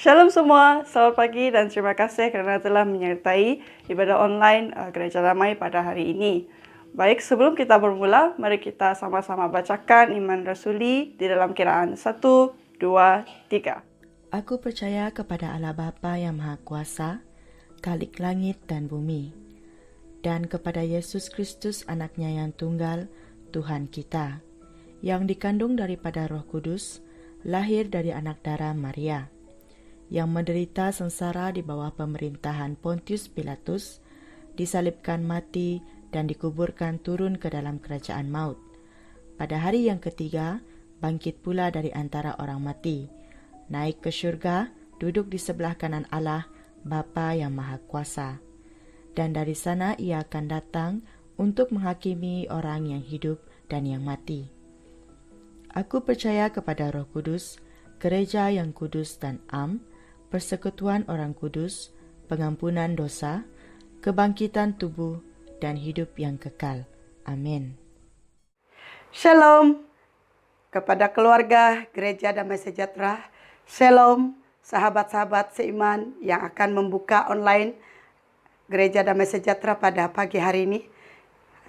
Shalom semua, selamat pagi dan terima kasih kerana telah menyertai ibadah online Gereja Damai pada hari ini. Baik, sebelum kita bermula, mari kita sama-sama bacakan iman rasuli di dalam kiraan 1, 2, 3. Aku percaya kepada Allah Bapa yang Maha Kuasa, Khalik langit dan bumi, dan kepada Yesus Kristus anaknya yang tunggal, Tuhan kita, yang dikandung daripada Roh Kudus, lahir dari anak darah Maria, yang menderita sengsara di bawah pemerintahan Pontius Pilatus, disalibkan mati dan dikuburkan turun ke dalam kerajaan maut. Pada hari yang ketiga, bangkit pula dari antara orang mati, naik ke syurga, duduk di sebelah kanan Allah, Bapa yang Maha Kuasa. Dan dari sana ia akan datang untuk menghakimi orang yang hidup dan yang mati. Aku percaya kepada Roh Kudus, gereja yang kudus dan am, persekutuan orang kudus, pengampunan dosa, kebangkitan tubuh, dan hidup yang kekal. Amin. Shalom kepada keluarga Gereja Damai Sejahtera. Shalom sahabat-sahabat seiman yang akan membuka online Gereja Damai Sejahtera pada pagi hari ini.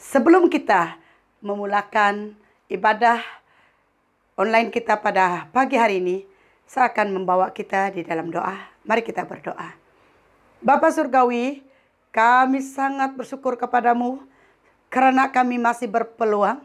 Sebelum kita memulakan ibadah online kita pada pagi hari ini, saya akan membawa kita di dalam doa. Mari kita berdoa. Bapa Surgawi, kami sangat bersyukur kepadamu karena kami masih berpeluang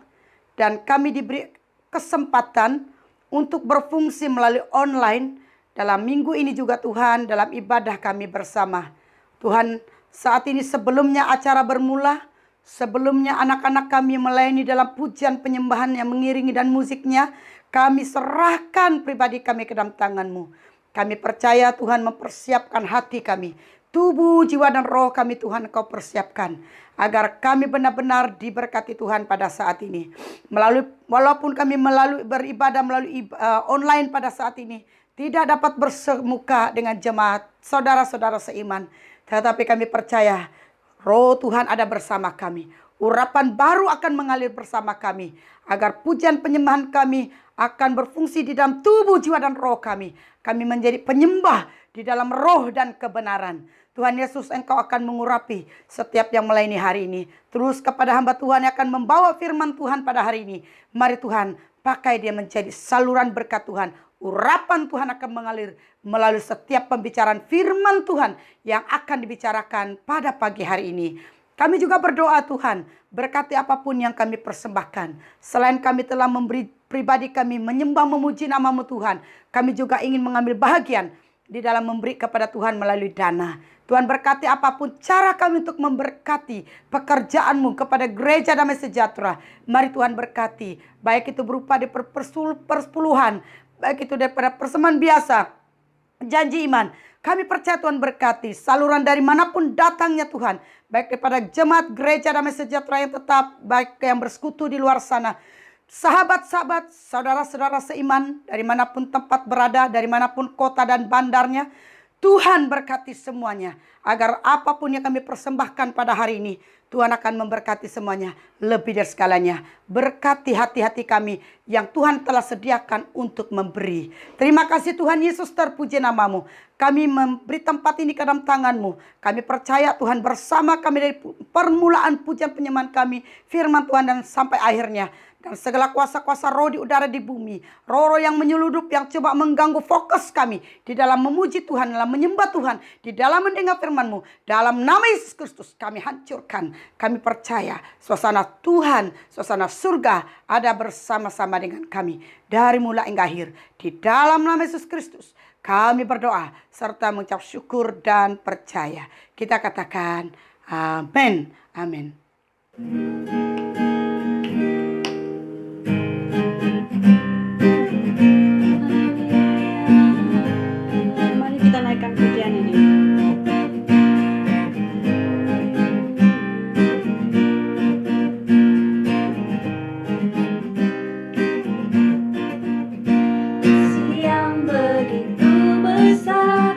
dan kami diberi kesempatan untuk berfungsi melalui online dalam minggu ini juga Tuhan, dalam ibadah kami bersama. Tuhan, saat ini sebelumnya acara bermula, sebelumnya anak-anak kami melayani dalam pujian penyembahan yang mengiringi dan musiknya, kami serahkan pribadi kami ke dalam tangan-Mu. Kami percaya Tuhan mempersiapkan hati kami, tubuh, jiwa, dan roh kami Tuhan Engkau persiapkan, agar kami benar-benar diberkati Tuhan pada saat ini. Walaupun kami beribadah melalui online pada saat ini, tidak dapat bersemuka dengan jemaat saudara-saudara seiman, tetapi kami percaya Roh Tuhan ada bersama kami. Urapan baru akan mengalir bersama kami, agar pujian penyembahan kami akan berfungsi di dalam tubuh, jiwa, dan roh kami. Kami menjadi penyembah di dalam roh dan kebenaran. Tuhan Yesus, Engkau akan mengurapi setiap yang melayani hari ini. Terus kepada hamba Tuhan yang akan membawa firman Tuhan pada hari ini. Mari Tuhan, pakai dia menjadi saluran berkat Tuhan. Urapan Tuhan akan mengalir melalui setiap pembicaraan firman Tuhan yang akan dibicarakan pada pagi hari ini. Kami juga berdoa Tuhan, berkati apapun yang kami persembahkan. Selain kami telah memberi pribadi kami menyembah memuji nama-Mu Tuhan, kami juga ingin mengambil bahagian di dalam memberi kepada Tuhan melalui dana. Tuhan berkati apapun cara kami untuk memberkati pekerjaan-Mu kepada Gereja Damai Sejahtera. Mari Tuhan berkati, baik itu berupa di persepuluhan, baik itu daripada persembahan biasa, janji iman. Kami percaya Tuhan berkati saluran dari manapun datangnya Tuhan, baik daripada jemaat Gereja Damai Sejahtera yang tetap, baik yang bersekutu di luar sana, sahabat-sahabat, saudara-saudara seiman, dari manapun tempat berada, dari manapun kota dan bandarnya, Tuhan berkati semuanya, agar apapun yang kami persembahkan pada hari ini, Tuhan akan memberkati semuanya lebih dari segalanya. Berkati hati-hati kami yang Tuhan telah sediakan untuk memberi. Terima kasih Tuhan Yesus, terpuji nama-Mu. Kami memberi tempat ini ke dalam tangan-Mu. Kami percaya Tuhan bersama kami dari permulaan pujian penyembahan kami, firman Tuhan, dan sampai akhirnya. Dan segala kuasa-kuasa roh di udara di bumi, roh-roh yang menyeludup yang coba mengganggu fokus kami di dalam memuji Tuhan, dalam menyembah Tuhan, di dalam mendengar firman-Mu, dalam nama Yesus Kristus kami hancurkan. Kami percaya suasana Tuhan, suasana surga ada bersama-sama dengan kami dari mula hingga akhir. Di dalam nama Yesus Kristus kami berdoa serta mengucap syukur dan percaya. Kita katakan amin. Amin. Mari kita naikkan pujian ini. Yang begitu besar,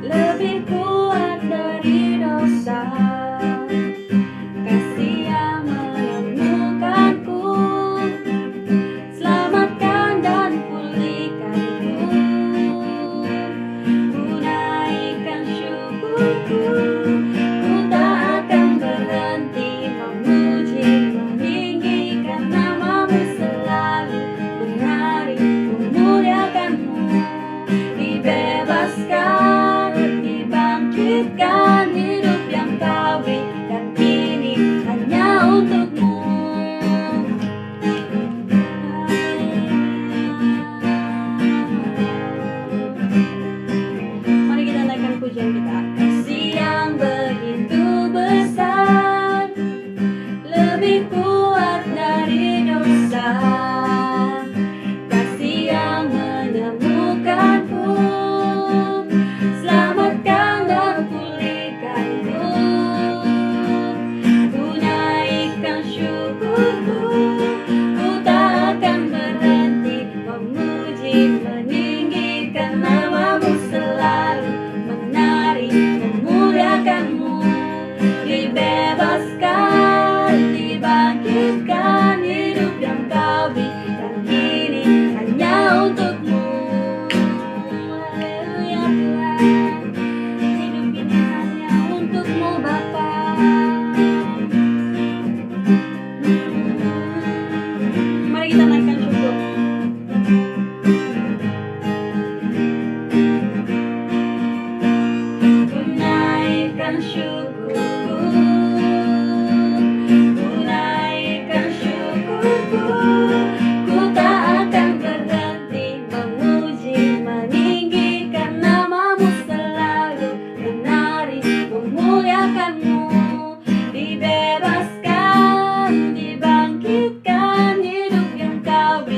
lebih kuat dari dosa, kasih kasih yang menemukanku. Selamatkan dan pulihkanku. Ku naikkan syukurku, ku tak akan berhenti memuji, meninggikan namamu, selalu menari, memuliakanmu. Dibebaskan, dibangkitkan, hidup yang kau berikan ini hanya untukmu. Haleluya Tuhan, hidup ini hanya untukmu Bapa. Mari kita naikkan syukur. Ku naikkan syukurku, ku naikkan syukurku. Ku tak akan berhenti memuji, meninggikan namamu, selalu menari, memuliakanmu. Dibebaskan, dibangkitkan, hidup yang kau berikan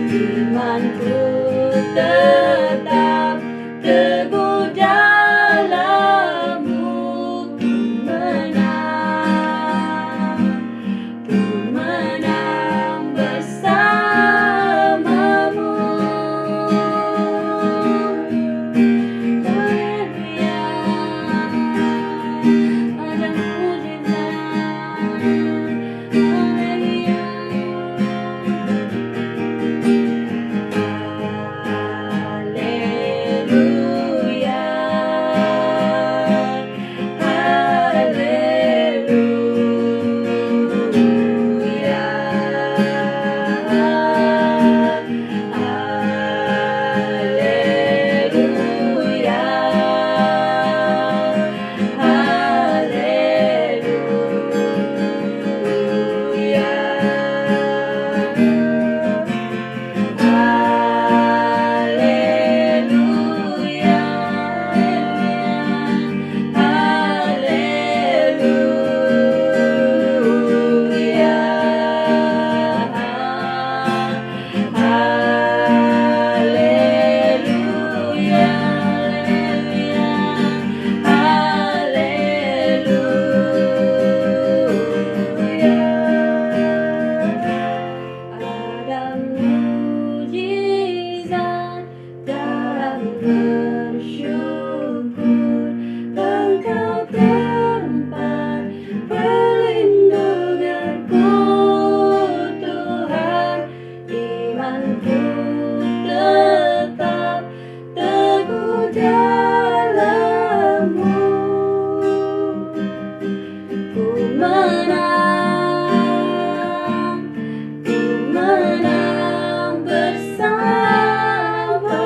imanku tetap teguh dalam-Mu. Ku menang bersama-Mu. Haleluya, ada mujizat. Haleluya. Ada mujizat dalam bersyukur. Engkau tempat perlindunganku, Tuhan. Imanku tetap teguh dalam-Mu. Ku menang bersama-Mu.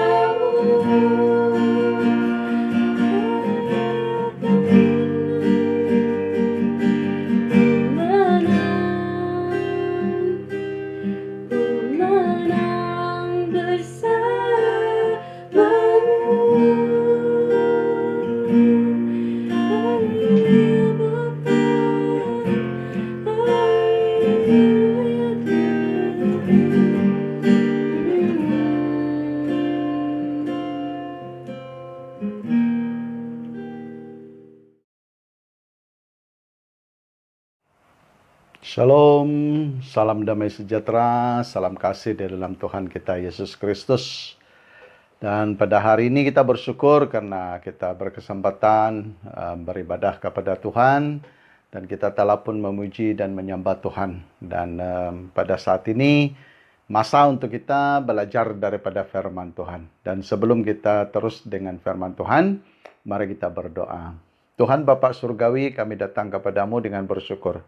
Ku menang bersama-Mu. Haleluya Bapa. Shalom, salam damai sejahtera, salam kasih di dalam Tuhan kita Yesus Kristus. Dan pada hari ini kita bersyukur karena kita berkesempatan beribadah kepada Tuhan. Dan kita telah pun memuji dan menyembah Tuhan. Dan pada saat ini masa untuk kita belajar daripada firman Tuhan. Dan sebelum kita terus dengan firman Tuhan, mari kita berdoa. Tuhan Bapa Surgawi, kami datang kepadamu dengan bersyukur.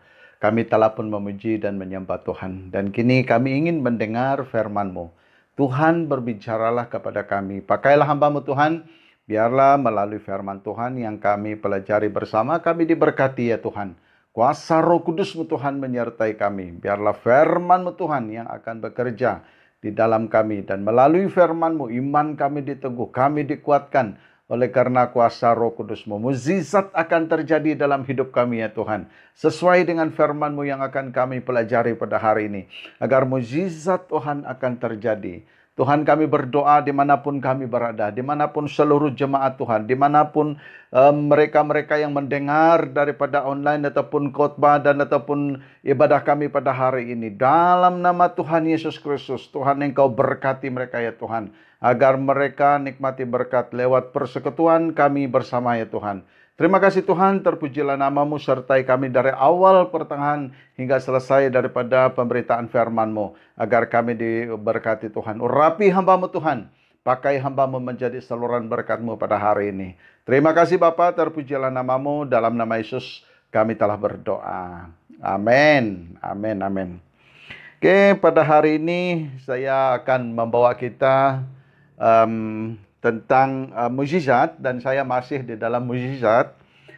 Kami telah pun memuji dan menyembah Tuhan. Dan kini kami ingin mendengar firman-Mu. Tuhan berbicaralah kepada kami. Pakailah hamba-Mu Tuhan. Biarlah melalui firman Tuhan yang kami pelajari bersama, kami diberkati ya Tuhan. Kuasa Roh Kudus-Mu Tuhan menyertai kami. Biarlah firman-Mu Tuhan yang akan bekerja di dalam kami. Dan melalui firman-Mu iman kami diteguh, kami dikuatkan. Oleh karena kuasa Roh Kudus-Mu, mukjizat akan terjadi dalam hidup kami ya Tuhan. Sesuai dengan firman-Mu yang akan kami pelajari pada hari ini. Agar mukjizat Tuhan akan terjadi. Tuhan, kami berdoa dimanapun kami berada, dimanapun seluruh jemaat Tuhan, dimanapun mereka-mereka yang mendengar daripada online ataupun khotbah dan ataupun ibadah kami pada hari ini. Dalam nama Tuhan Yesus Kristus, Tuhan Engkau berkati mereka ya Tuhan. Agar mereka nikmati berkat lewat persekutuan kami bersama ya Tuhan. Terima kasih Tuhan, terpujilah nama-Mu sertai kami dari awal pertengahan hingga selesai daripada pemberitaan firman-Mu. Agar kami diberkati Tuhan. Urapi hamba-Mu Tuhan. Pakai hamba-Mu menjadi saluran berkat-Mu pada hari ini. Terima kasih Bapa, terpujilah nama-Mu. Dalam nama Yesus kami telah berdoa. Amin. Amin. Amin. Oke, pada hari ini saya akan membawa kita tentang mukjizat, dan saya masih di dalam mukjizat,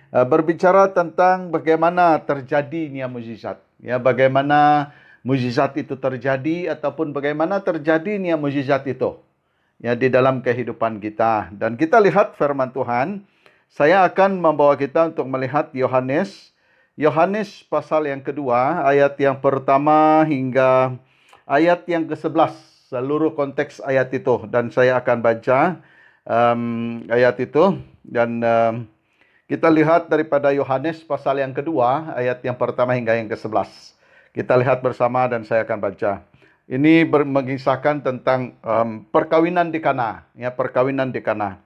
berbicara tentang bagaimana terjadinya mukjizat, ya, bagaimana mukjizat itu terjadi ataupun bagaimana terjadinya mukjizat itu ya di dalam kehidupan kita. Dan kita lihat firman Tuhan. Saya akan membawa kita untuk melihat Yohanes pasal yang kedua, ayat yang pertama hingga ayat yang ke-11. seluruh konteks ayat itu. Dan saya akan baca ayat itu. Dan kita lihat daripada Yohanes pasal yang kedua, ayat yang pertama hingga yang ke-11. Kita lihat bersama dan saya akan baca. Ini mengisahkan tentang perkawinan di Kana, ya, perkawinan di Kana.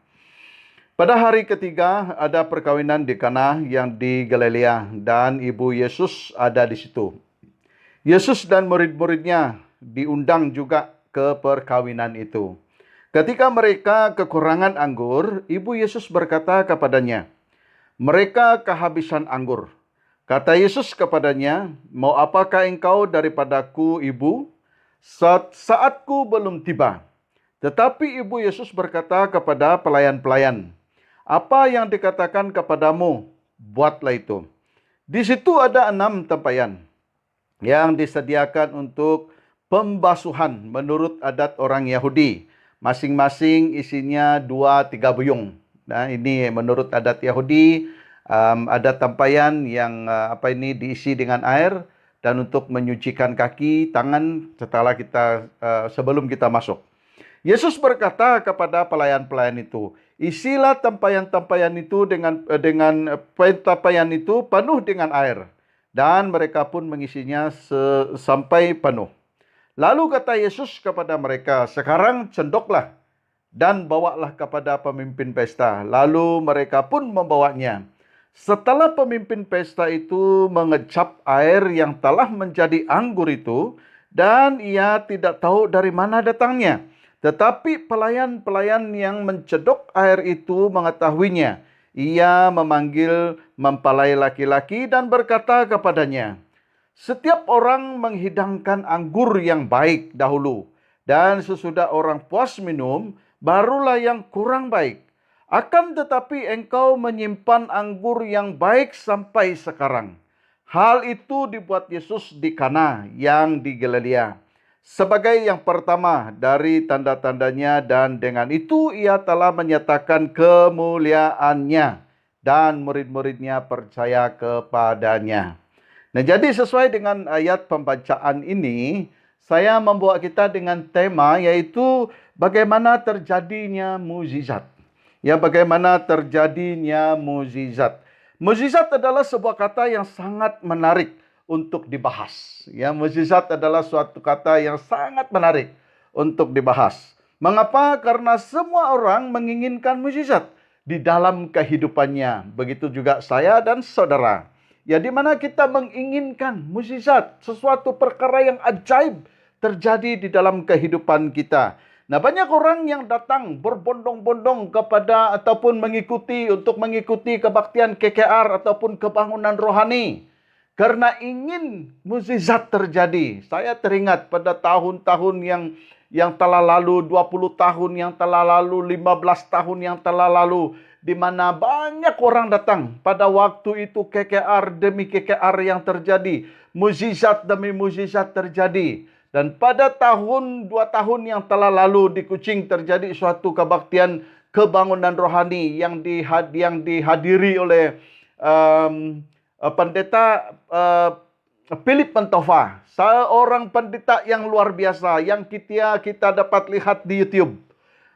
Pada hari ketiga ada perkawinan di Kana yang di Galilea dan ibu Yesus ada di situ. Yesus dan murid-muridnya diundang juga ke perkawinan itu. Ketika mereka kekurangan anggur, ibu Yesus berkata kepadanya, "Mereka kehabisan anggur." Kata Yesus kepadanya, "Mau apakah engkau daripadaku, ibu? Saatku belum tiba." Tetapi ibu Yesus berkata kepada pelayan-pelayan, "Apa yang dikatakan kepadamu, buatlah itu." Di situ ada 6 tempayan yang disediakan untuk pembasuhan menurut adat orang Yahudi. Masing-masing isinya 2-3 buyung. Nah, ini menurut adat Yahudi, ada tempayan yang diisi dengan air dan untuk menyucikan kaki, tangan sebelum kita masuk. Yesus berkata kepada pelayan-pelayan itu, "Isilah tempayan-tempayan itu dengan tempayan itu penuh dengan air." Dan mereka pun mengisinya sampai penuh. Lalu kata Yesus kepada mereka, "Sekarang cendoklah dan bawalah kepada pemimpin pesta." Lalu mereka pun membawanya. Setelah pemimpin pesta itu mengecap air yang telah menjadi anggur itu, dan ia tidak tahu dari mana datangnya. Tetapi pelayan-pelayan yang mencedok air itu mengetahuinya. Ia memanggil mempelai laki-laki dan berkata kepadanya, "Setiap orang menghidangkan anggur yang baik dahulu, dan sesudah orang puas minum, barulah yang kurang baik. Akan tetapi engkau menyimpan anggur yang baik sampai sekarang." Hal itu dibuat Yesus di Kana yang di Galilea sebagai yang pertama dari tanda-tandanya, dan dengan itu ia telah menyatakan kemuliaannya dan murid-muridnya percaya kepadanya. Nah, jadi sesuai dengan ayat pembacaan ini, saya membawa kita dengan tema yaitu bagaimana terjadinya mukjizat. Ya, bagaimana terjadinya mukjizat. Mukjizat adalah sebuah kata yang sangat menarik untuk dibahas. Ya, mukjizat adalah suatu kata yang sangat menarik untuk dibahas. Mengapa? Karena semua orang menginginkan mukjizat di dalam kehidupannya. Begitu juga saya dan saudara. Ya, di mana kita menginginkan mukjizat, sesuatu perkara yang ajaib terjadi di dalam kehidupan kita. Nah, banyak orang yang datang berbondong-bondong kepada ataupun mengikuti kebaktian KKR ataupun kebangunan rohani karena ingin mukjizat terjadi. Saya teringat pada tahun-tahun yang telah lalu, 20 tahun yang telah lalu, 15 tahun yang telah lalu, di mana banyak orang datang. Pada waktu itu KKR demi KKR yang terjadi, mukjizat demi mukjizat terjadi. Dan pada 2 tahun yang telah lalu di Kuching terjadi suatu kebaktian kebangunan rohani yang dihadiri oleh pendeta Philip Mentova, seorang pendeta yang luar biasa yang kita dapat lihat di YouTube.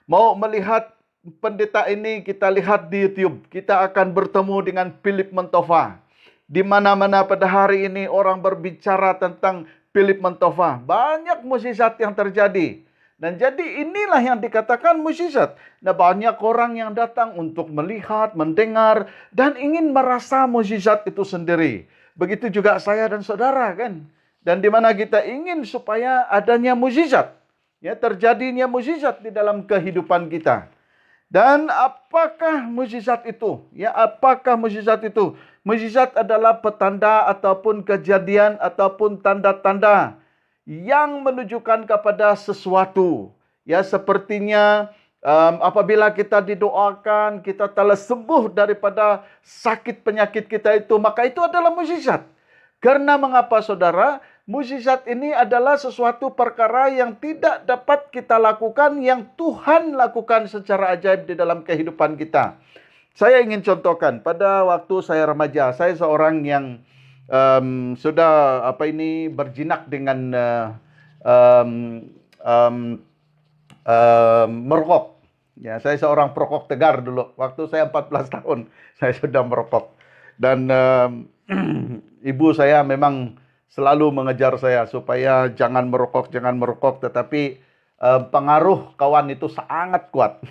Mau melihat pendeta ini, kita lihat di YouTube. Kita akan bertemu dengan Philip Mentova. Di mana-mana pada hari ini orang berbicara tentang Philip Mentova. Banyak mukjizat yang terjadi. Dan jadi inilah yang dikatakan mukjizat. Nah, banyak orang yang datang untuk melihat, mendengar, dan ingin merasa mukjizat itu sendiri. Begitu juga saya dan saudara, kan? Dan di mana kita ingin supaya adanya mukjizat. Ya, terjadinya mukjizat di dalam kehidupan kita. Dan apakah mukjizat itu? Ya, apakah mukjizat itu? Mukjizat adalah petanda ataupun kejadian ataupun tanda-tanda yang menunjukkan kepada sesuatu. Ya, sepertinya apabila kita didoakan, kita telah sembuh daripada sakit penyakit kita itu, maka itu adalah mukjizat. Karena mengapa, saudara? Mukjizat ini adalah sesuatu perkara yang tidak dapat kita lakukan, yang Tuhan lakukan secara ajaib di dalam kehidupan kita. Saya ingin contohkan, pada waktu saya remaja, saya seorang yang sudah berjinak dengan em, merokok. Ya, saya seorang perokok tegar dulu. Waktu saya 14 tahun, saya sudah merokok. Dan ibu saya memang selalu mengejar saya supaya jangan merokok. Tetapi pengaruh kawan itu sangat kuat.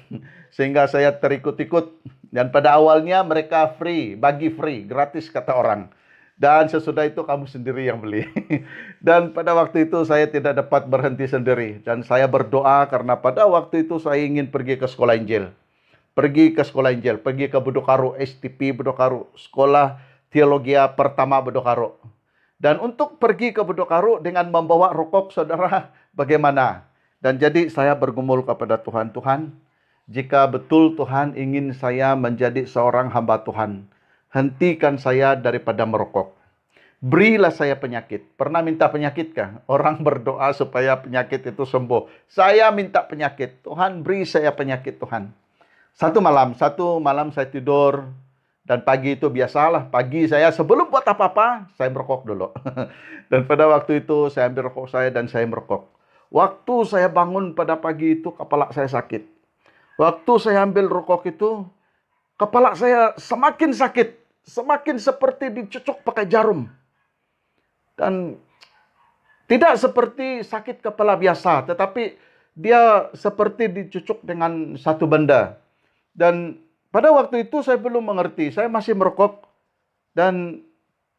Sehingga saya terikut-ikut. Dan pada awalnya mereka bagi free, gratis kata orang. Dan sesudah itu kamu sendiri yang beli. Dan pada waktu itu saya tidak dapat berhenti sendiri. Dan saya berdoa karena pada waktu itu saya ingin pergi ke sekolah Injil. Pergi ke sekolah Injil, pergi ke Bedokaro, STP Bedokaro, sekolah teologia pertama Bedokaro. Dan untuk pergi ke Bedokaro dengan membawa rokok, saudara, bagaimana? Dan jadi saya bergumul kepada Tuhan, Tuhan, jika betul Tuhan ingin saya menjadi seorang hamba Tuhan, hentikan saya daripada merokok. Berilah saya penyakit. Pernah minta penyakit kah? Orang berdoa supaya penyakit itu sembuh. Saya minta penyakit. Tuhan, beri saya penyakit, Tuhan. Satu malam saya tidur. Dan pagi itu biasalah. Pagi saya sebelum buat apa-apa, saya merokok dulu. Dan pada waktu itu saya ambil rokok saya dan saya merokok. Waktu saya bangun pada pagi itu, kepala saya sakit. Waktu saya ambil rokok itu, kepala saya semakin sakit. Semakin seperti dicucuk pakai jarum. Dan tidak seperti sakit kepala biasa, tetapi dia seperti dicucuk dengan satu benda. Dan pada waktu itu saya belum mengerti, saya masih merokok. Dan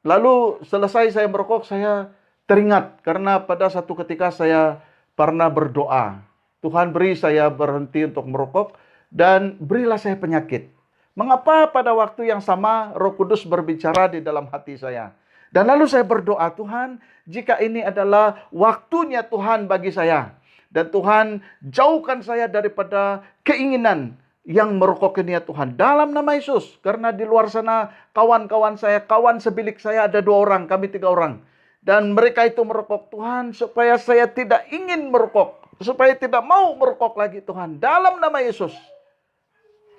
lalu selesai saya merokok, saya teringat. Karena pada satu ketika saya pernah berdoa, Tuhan beri saya berhenti untuk merokok dan berilah saya penyakit. Mengapa pada waktu yang sama Roh Kudus berbicara di dalam hati saya? Dan lalu saya berdoa, Tuhan, jika ini adalah waktunya Tuhan bagi saya. Dan Tuhan, jauhkan saya daripada keinginan yang merokok ini ya Tuhan. Dalam nama Yesus. Karena di luar sana kawan-kawan saya, kawan sebilik saya ada 2 orang, kami 3 orang. Dan mereka itu merokok. Tuhan, supaya saya tidak ingin merokok. Supaya tidak mau merokok lagi Tuhan. Dalam nama Yesus.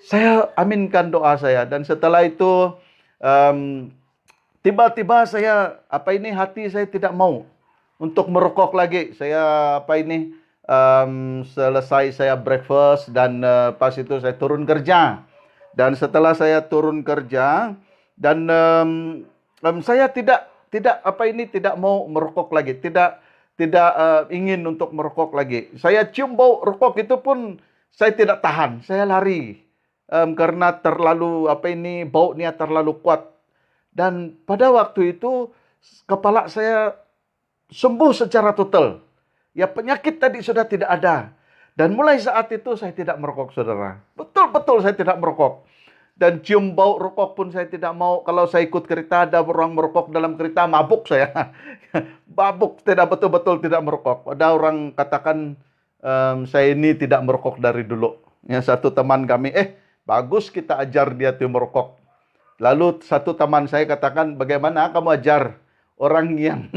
Saya aminkan doa saya. Dan setelah itu tiba-tiba saya hati saya tidak mau untuk merokok lagi. Saya selesai saya breakfast dan pas itu saya turun kerja. Dan setelah saya turun kerja dan saya tidak mau merokok lagi. Tidak ingin untuk merokok lagi. Saya cium bau rokok itu pun saya tidak tahan. Saya lari. Karena terlalu baunya terlalu kuat. Dan pada waktu itu kepala saya sembuh secara total. Ya penyakit tadi sudah tidak ada. Dan mulai saat itu saya tidak merokok, saudara. Betul-betul saya tidak merokok. Dan cium bau rokok pun saya tidak mau. Kalau saya ikut kereta ada orang merokok dalam kereta, mabuk saya. Mabuk, tidak betul-betul tidak merokok. Ada orang katakan saya ini tidak merokok dari dulu. Ya, satu teman kami, bagus kita ajar dia tuh merokok. Lalu satu teman saya katakan, bagaimana kamu ajar orang yang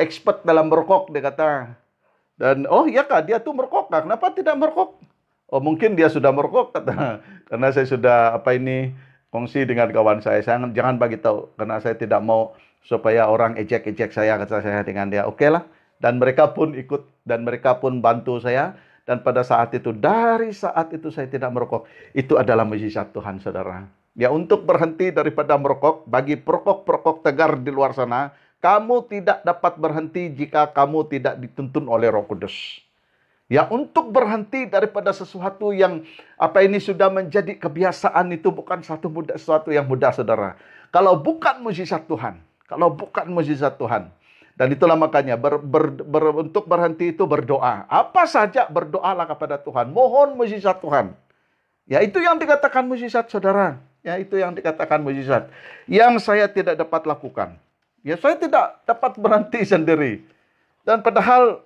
expert dalam merokok, dia kata. Dan iya kak, dia tuh merokok kak. Kenapa tidak merokok? Oh mungkin dia sudah merokok kata. Karena saya sudah kongsi dengan kawan saya. Saya jangan bagi tahu karena saya tidak mau supaya orang ejek-ejek saya, kata saya dengan dia. Oke lah. Dan mereka pun ikut dan mereka pun bantu saya. Dan pada saat itu, dari saat itu saya tidak merokok. Itu adalah mujizat Tuhan, saudara. Ya, untuk berhenti daripada merokok, bagi perokok-perokok tegar di luar sana, kamu tidak dapat berhenti jika kamu tidak dituntun oleh Roh Kudus. Ya, untuk berhenti daripada sesuatu yang sudah menjadi kebiasaan itu bukan sesuatu yang mudah, saudara. Kalau bukan mujizat Tuhan. Dan itulah makanya untuk berhenti itu berdoa. Apa saja berdoalah kepada Tuhan. Mohon mujizat Tuhan. Ya, itu yang dikatakan mujizat, saudara. Ya, itu yang dikatakan mujizat. Yang saya tidak dapat lakukan. Ya, saya tidak dapat berhenti sendiri. Dan padahal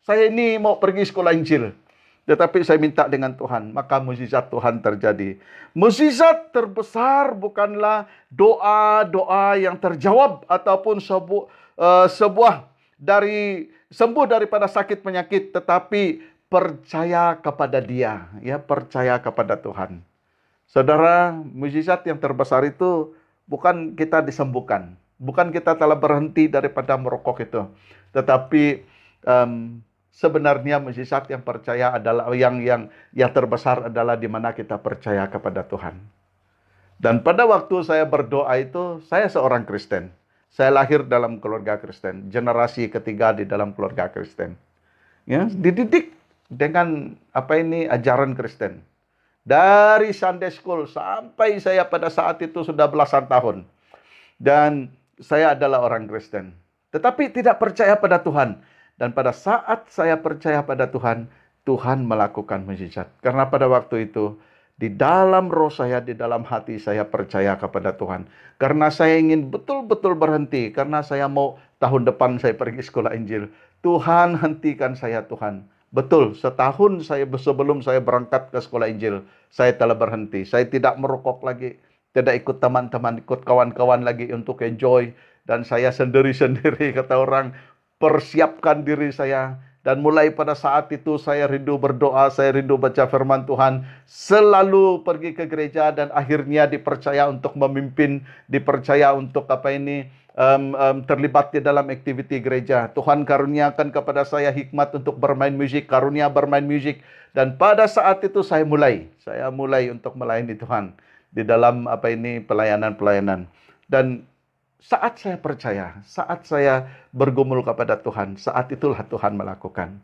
saya ini mau pergi sekolah Injil. Tetapi saya minta dengan Tuhan, maka mujizat Tuhan terjadi. Mujizat terbesar bukanlah doa-doa yang terjawab ataupun sembuh daripada sakit penyakit, tetapi percaya kepada Dia, ya, percaya kepada Tuhan. Saudara, mujizat yang terbesar itu bukan kita disembuhkan, bukan kita telah berhenti daripada merokok itu, tetapi sebenarnya mukjizat yang percaya adalah yang terbesar adalah di mana kita percaya kepada Tuhan. Dan pada waktu saya berdoa itu, saya seorang Kristen. Saya lahir dalam keluarga Kristen, generasi ketiga di dalam keluarga Kristen. Ya, dididik dengan ajaran Kristen. Dari Sunday School sampai saya pada saat itu sudah belasan tahun. Dan saya adalah orang Kristen. Tetapi tidak percaya pada Tuhan. Dan pada saat saya percaya pada Tuhan, Tuhan melakukan mukjizat. Karena pada waktu itu, di dalam roh saya, di dalam hati saya percaya kepada Tuhan. Karena saya ingin betul-betul berhenti. Karena saya mau tahun depan saya pergi sekolah Injil. Tuhan, hentikan saya Tuhan. Betul, setahun sebelum saya berangkat ke sekolah Injil, saya telah berhenti. Saya tidak merokok lagi, tidak ikut teman-teman, ikut kawan-kawan lagi untuk enjoy. Dan saya sendiri-sendiri, kata orang, persiapkan diri saya. Dan mulai pada saat itu saya rindu berdoa, saya rindu baca firman Tuhan, selalu pergi ke gereja dan akhirnya dipercaya untuk memimpin, dipercaya untuk terlibat di dalam aktiviti gereja. Tuhan karuniakan kepada saya hikmat untuk bermain musik, karunia bermain musik, dan pada saat itu saya mulai untuk melayani Tuhan di dalam pelayanan-pelayanan. Dan saat saya percaya, saat saya bergumul kepada Tuhan, saat itulah Tuhan melakukan.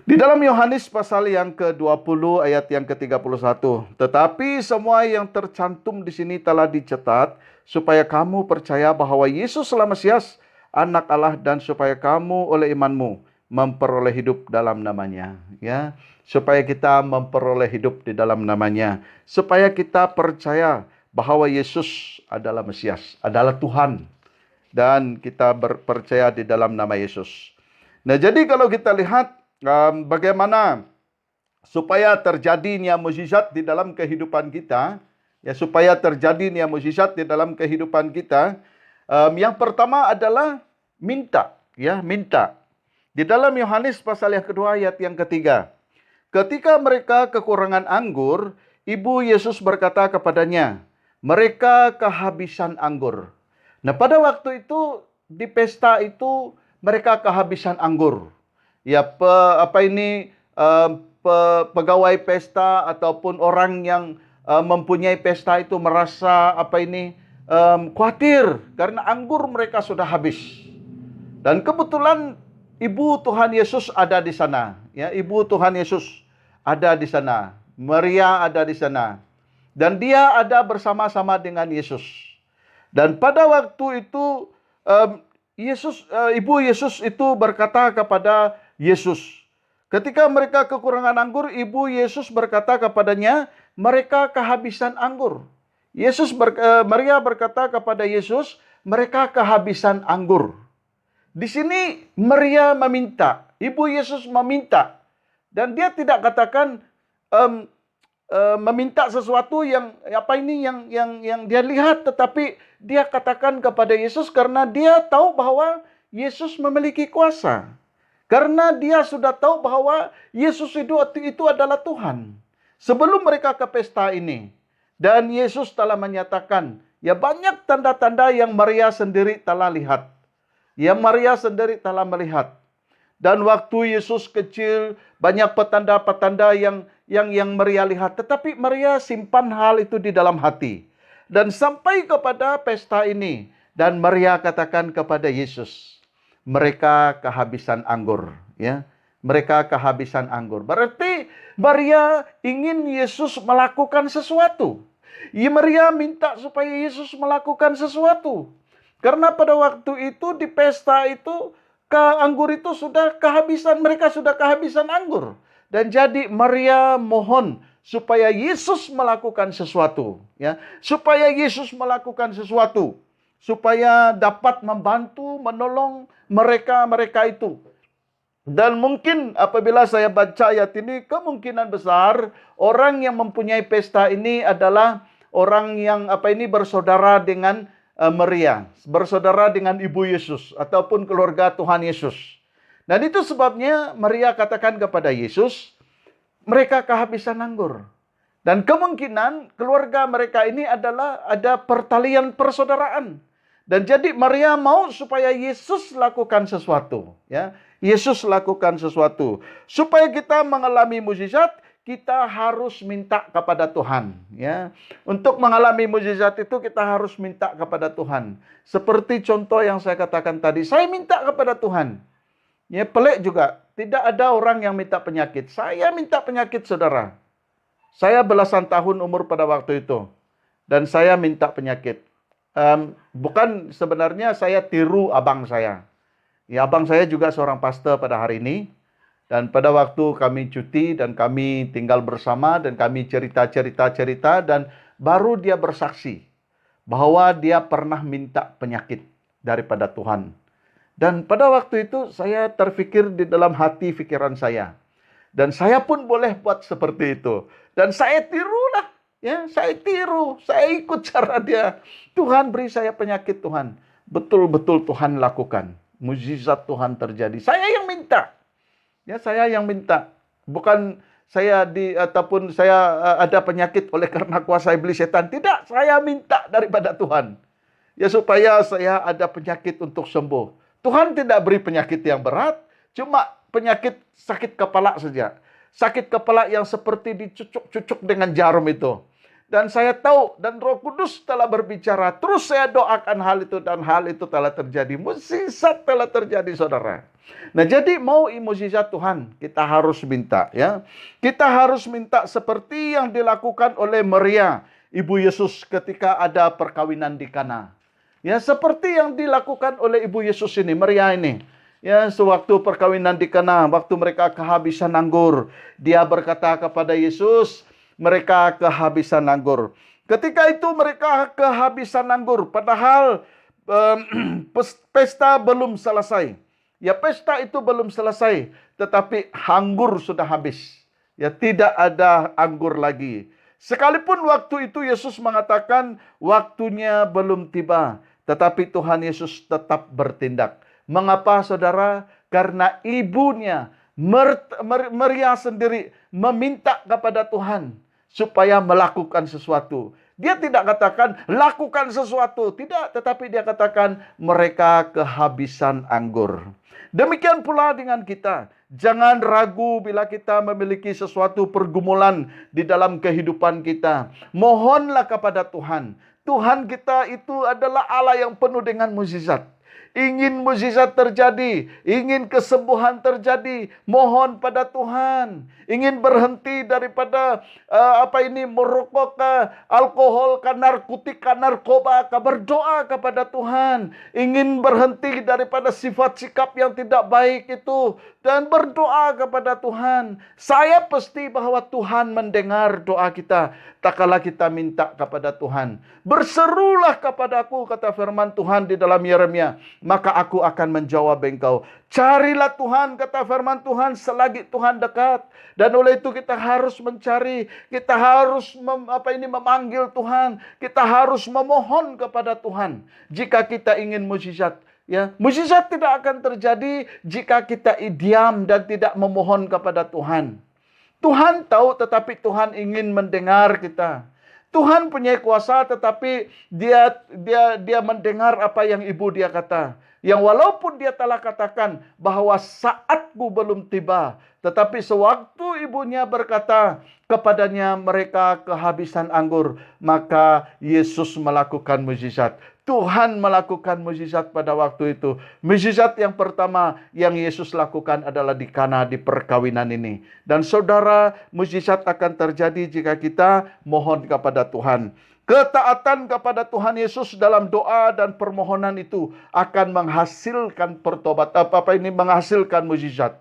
Di dalam Yohanes pasal yang ke-20 ayat yang ke-31. Tetapi semua yang tercantum di sini telah dicatat supaya kamu percaya bahwa Yesuslah Mesias, Anak Allah, dan supaya kamu oleh imanmu memperoleh hidup dalam namanya. Ya, supaya kita memperoleh hidup di dalam namanya. Supaya kita percaya bahwa Yesus adalah Mesias, adalah Tuhan. Dan kita percaya di dalam nama Yesus. Nah, jadi kalau kita lihat bagaimana supaya terjadinya mukjizat di dalam kehidupan kita, ya, supaya terjadinya mukjizat di dalam kehidupan kita, yang pertama adalah minta, ya, minta. Di dalam Yohanes pasal yang kedua ayat yang ketiga. Ketika mereka kekurangan anggur, Ibu Yesus berkata kepadanya, mereka kehabisan anggur. Nah, pada waktu itu di pesta itu mereka kehabisan anggur. Ya, pegawai pesta ataupun orang yang mempunyai pesta itu merasa khawatir karena anggur mereka sudah habis. Dan kebetulan Ibu Tuhan Yesus ada di sana. Ya, Ibu Tuhan Yesus ada di sana. Maria ada di sana. Dan dia ada bersama-sama dengan Yesus. Dan pada waktu itu Ibu Yesus itu berkata kepada Yesus. Ketika mereka kekurangan anggur, Ibu Yesus berkata kepadanya, mereka kehabisan anggur. Maria berkata kepada Yesus, mereka kehabisan anggur. Di sini Maria meminta, Ibu Yesus meminta. Dan dia tidak katakan meminta sesuatu yang dia lihat, tetapi dia katakan kepada Yesus karena dia tahu bahwa Yesus memiliki kuasa. Karena dia sudah tahu bahwa Yesus itu adalah Tuhan. Sebelum mereka ke pesta ini, dan Yesus telah menyatakan, ya, banyak tanda-tanda yang Maria sendiri telah lihat. Yang Maria sendiri telah melihat. Dan waktu Yesus kecil, banyak petanda-petanda yang Maria lihat. Tetapi Maria simpan hal itu di dalam hati. Dan sampai kepada pesta ini. Dan Maria katakan kepada Yesus, mereka kehabisan anggur. Ya, mereka kehabisan anggur. Berarti Maria ingin Yesus melakukan sesuatu. Ya, Maria minta supaya Yesus melakukan sesuatu. Karena pada waktu itu di pesta itu, anggur itu sudah kehabisan, mereka sudah kehabisan anggur. Dan jadi Maria mohon supaya Yesus melakukan sesuatu, ya, supaya Yesus melakukan sesuatu, supaya dapat membantu, menolong mereka itu. Dan mungkin apabila saya baca ayat ini, kemungkinan besar orang yang mempunyai pesta ini adalah orang yang bersaudara dengan Maria, bersaudara dengan Ibu Yesus ataupun keluarga Tuhan Yesus. Dan itu sebabnya Maria katakan kepada Yesus, mereka kehabisan anggur. Dan kemungkinan keluarga mereka ini ada pertalian persaudaraan. Dan jadi Maria mau supaya Yesus lakukan sesuatu, ya. Yesus lakukan sesuatu. Supaya kita mengalami mujizat, kita harus minta kepada Tuhan, ya. Untuk mengalami mujizat itu kita harus minta kepada Tuhan. Seperti contoh yang saya katakan tadi, saya minta kepada Tuhan. Ya, pelik juga, tidak ada orang yang minta penyakit. Saya minta penyakit, saudara. Saya belasan tahun umur pada waktu itu, dan saya minta penyakit. Bukan sebenarnya saya tiru abang saya. Ya, abang saya juga seorang pastor pada hari ini. Dan pada waktu kami cuti dan kami tinggal bersama dan kami cerita dan baru dia bersaksi bahwa dia pernah minta penyakit daripada Tuhan. Dan pada waktu itu saya terfikir di dalam hati pikiran saya. Dan saya pun boleh buat seperti itu. Dan saya tirulah. Ya, saya tiru, saya ikut cara dia. Tuhan beri saya penyakit, Tuhan. Betul-betul Tuhan lakukan. Mujizat Tuhan terjadi. Saya yang minta. Ya, saya yang minta. Bukan saya ataupun saya ada penyakit oleh karena kuasa iblis setan. Tidak, saya minta daripada Tuhan. Ya, supaya saya ada penyakit untuk sembuh. Tuhan tidak beri penyakit yang berat, cuma penyakit sakit kepala saja. Sakit kepala yang seperti dicucuk-cucuk dengan jarum itu. Dan saya tahu, dan Roh Kudus telah berbicara. Terus saya doakan hal itu, dan hal itu telah terjadi. Mujizat telah terjadi, saudara. Nah, jadi mau mujizat Tuhan, kita harus minta, ya. Kita harus minta seperti yang dilakukan oleh Maria, ibu Yesus ketika ada perkawinan di Kana. Ya, seperti yang dilakukan oleh ibu Yesus ini, Maria ini. Ya, sewaktu perkawinan di Kana, waktu mereka kehabisan anggur, dia berkata kepada Yesus, mereka kehabisan anggur. Ketika itu mereka kehabisan anggur, padahal pesta belum selesai. Ya, pesta itu belum selesai, tetapi anggur sudah habis. Ya, tidak ada anggur lagi. Sekalipun waktu itu Yesus mengatakan waktunya belum tiba, tetapi Tuhan Yesus tetap bertindak. Mengapa, saudara? Karena ibunya, Maria sendiri meminta kepada Tuhan supaya melakukan sesuatu. Dia tidak katakan lakukan sesuatu, tidak, tetapi dia katakan mereka kehabisan anggur. Demikian pula dengan kita. Jangan ragu bila kita memiliki sesuatu pergumulan di dalam kehidupan kita. Mohonlah kepada Tuhan. Tuhan kita itu adalah Allah yang penuh dengan mukjizat. Ingin mukjizat terjadi, ingin kesembuhan terjadi, mohon pada Tuhan. Ingin berhenti daripada merokok, alkohol, narkotik, narkoba, berdoa kepada Tuhan. Ingin berhenti daripada sifat sikap yang tidak baik itu dan berdoa kepada Tuhan. Saya pasti bahwa Tuhan mendengar doa kita tak kala kita minta kepada Tuhan. Berserulah kepadaku, kata firman Tuhan di dalam Yeremia, maka aku akan menjawab engkau. Carilah Tuhan, kata firman Tuhan, selagi Tuhan dekat. Dan oleh itu kita harus mencari, kita harus memanggil Tuhan, kita harus memohon kepada Tuhan. Jika kita ingin mukjizat, ya, mukjizat tidak akan terjadi jika kita diam dan tidak memohon kepada Tuhan. Tuhan tahu, tetapi Tuhan ingin mendengar kita. Tuhan punya kuasa, tetapi dia mendengar apa yang ibu dia kata. Yang walaupun dia telah katakan bahwa saatku belum tiba, tetapi sewaktu ibunya berkata kepadanya mereka kehabisan anggur, maka Yesus melakukan mukjizat. Tuhan melakukan mukjizat pada waktu itu. Mukjizat yang pertama yang Yesus lakukan adalah di Kana, di perkawinan ini. Dan saudara, mukjizat akan terjadi jika kita mohon kepada Tuhan. Ketaatan kepada Tuhan Yesus dalam doa dan permohonan itu akan menghasilkan menghasilkan mukjizat.